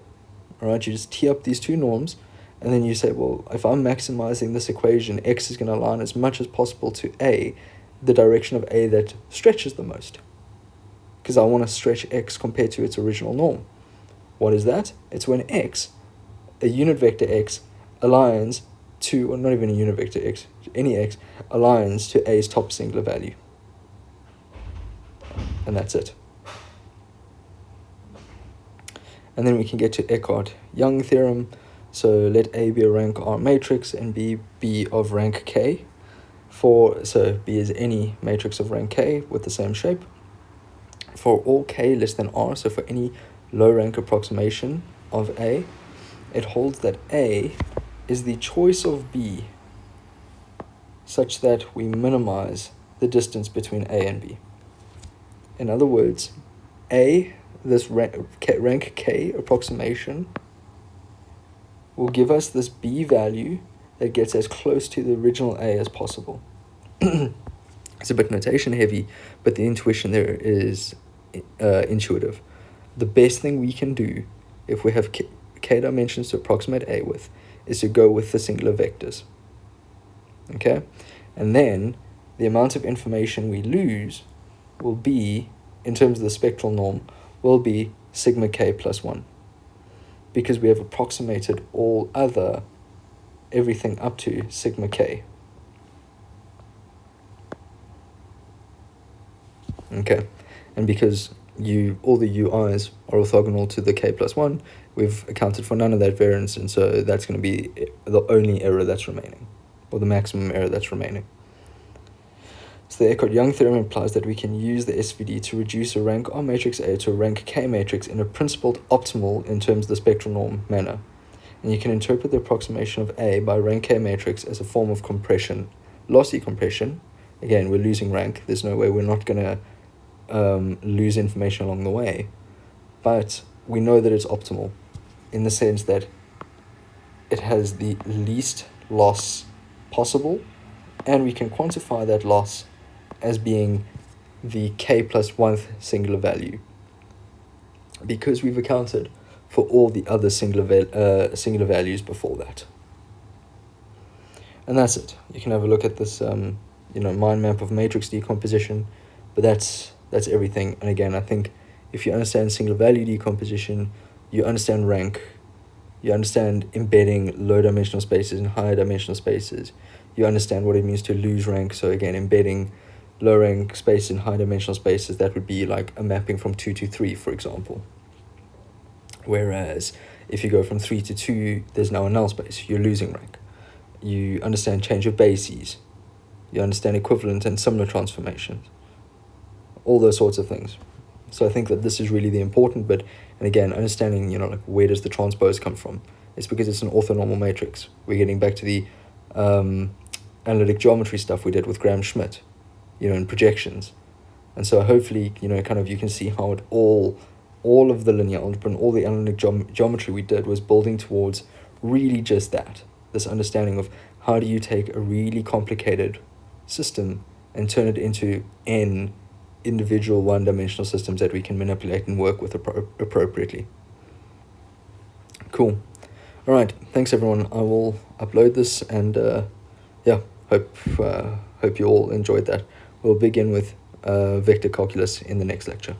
All right, you just tee up these two norms, and then you say, well, if I'm maximizing this equation, x is going to align as much as possible to A, the direction of A that stretches the most, because I want to stretch x compared to its original norm. What is that? It's when x, a unit vector x, aligns to, or not even a unit vector x, any x, aligns to A's top singular value. And that's it. And then we can get to Eckhart-Young theorem. So let A be a rank R matrix and B be of rank K. So B is any matrix of rank K with the same shape. For all K less than R, so for any low rank approximation of A, it holds that A is the choice of B such that we minimize the distance between A and B. In other words, A, this rank K approximation, will give us this B value that gets as close to the original A as possible. It's a bit notation heavy, but the intuition there is intuitive. The best thing we can do if we have K dimensions to approximate A with is to go with the singular vectors. Okay? And then the amount of information we lose will be, in terms of the spectral norm, will be sigma K plus 1. Because we have approximated everything up to sigma K. Okay, and because all the ui's are orthogonal to the k plus 1, we've accounted for none of that variance, and so that's going to be the only error that's remaining, or the maximum error that's remaining. So the Eckart-Young theorem implies that we can use the SVD to reduce a rank R matrix A to a rank K matrix in a principled optimal in terms of the spectral norm manner. And you can interpret the approximation of A by rank K matrix as a form of compression, lossy compression. Again, we're losing rank. There's no way we're not going to lose information along the way. But we know that it's optimal in the sense that it has the least loss possible, and we can quantify that loss as being the k plus 1th singular value, because we've accounted for all the other singular values before that. And that's it. You can have a look at this mind map of matrix decomposition, but that's everything. And again, I think if you understand singular value decomposition, you understand rank, you understand embedding low dimensional spaces and higher dimensional spaces, you understand what it means to lose rank. So again, embedding low rank space in high dimensional spaces, that would be like a mapping from 2 to 3, for example. Whereas if you go from 3 to 2, there's now a null space, you're losing rank. You understand change of bases, you understand equivalent and similar transformations, all those sorts of things. So I think that this is really the important bit. And again, understanding, like where does the transpose come from? It's because it's an orthonormal matrix. We're getting back to the analytic geometry stuff we did with Graham-Schmidt, in projections. And so hopefully, kind of you can see how it all of the linear algebra and all the analytic geometry we did was building towards really just that, this understanding of how do you take a really complicated system and turn it into n individual one-dimensional systems that we can manipulate and work with appropriately. Cool. All right, thanks everyone. I will upload this, and hope you all enjoyed that. We'll begin with vector calculus in the next lecture.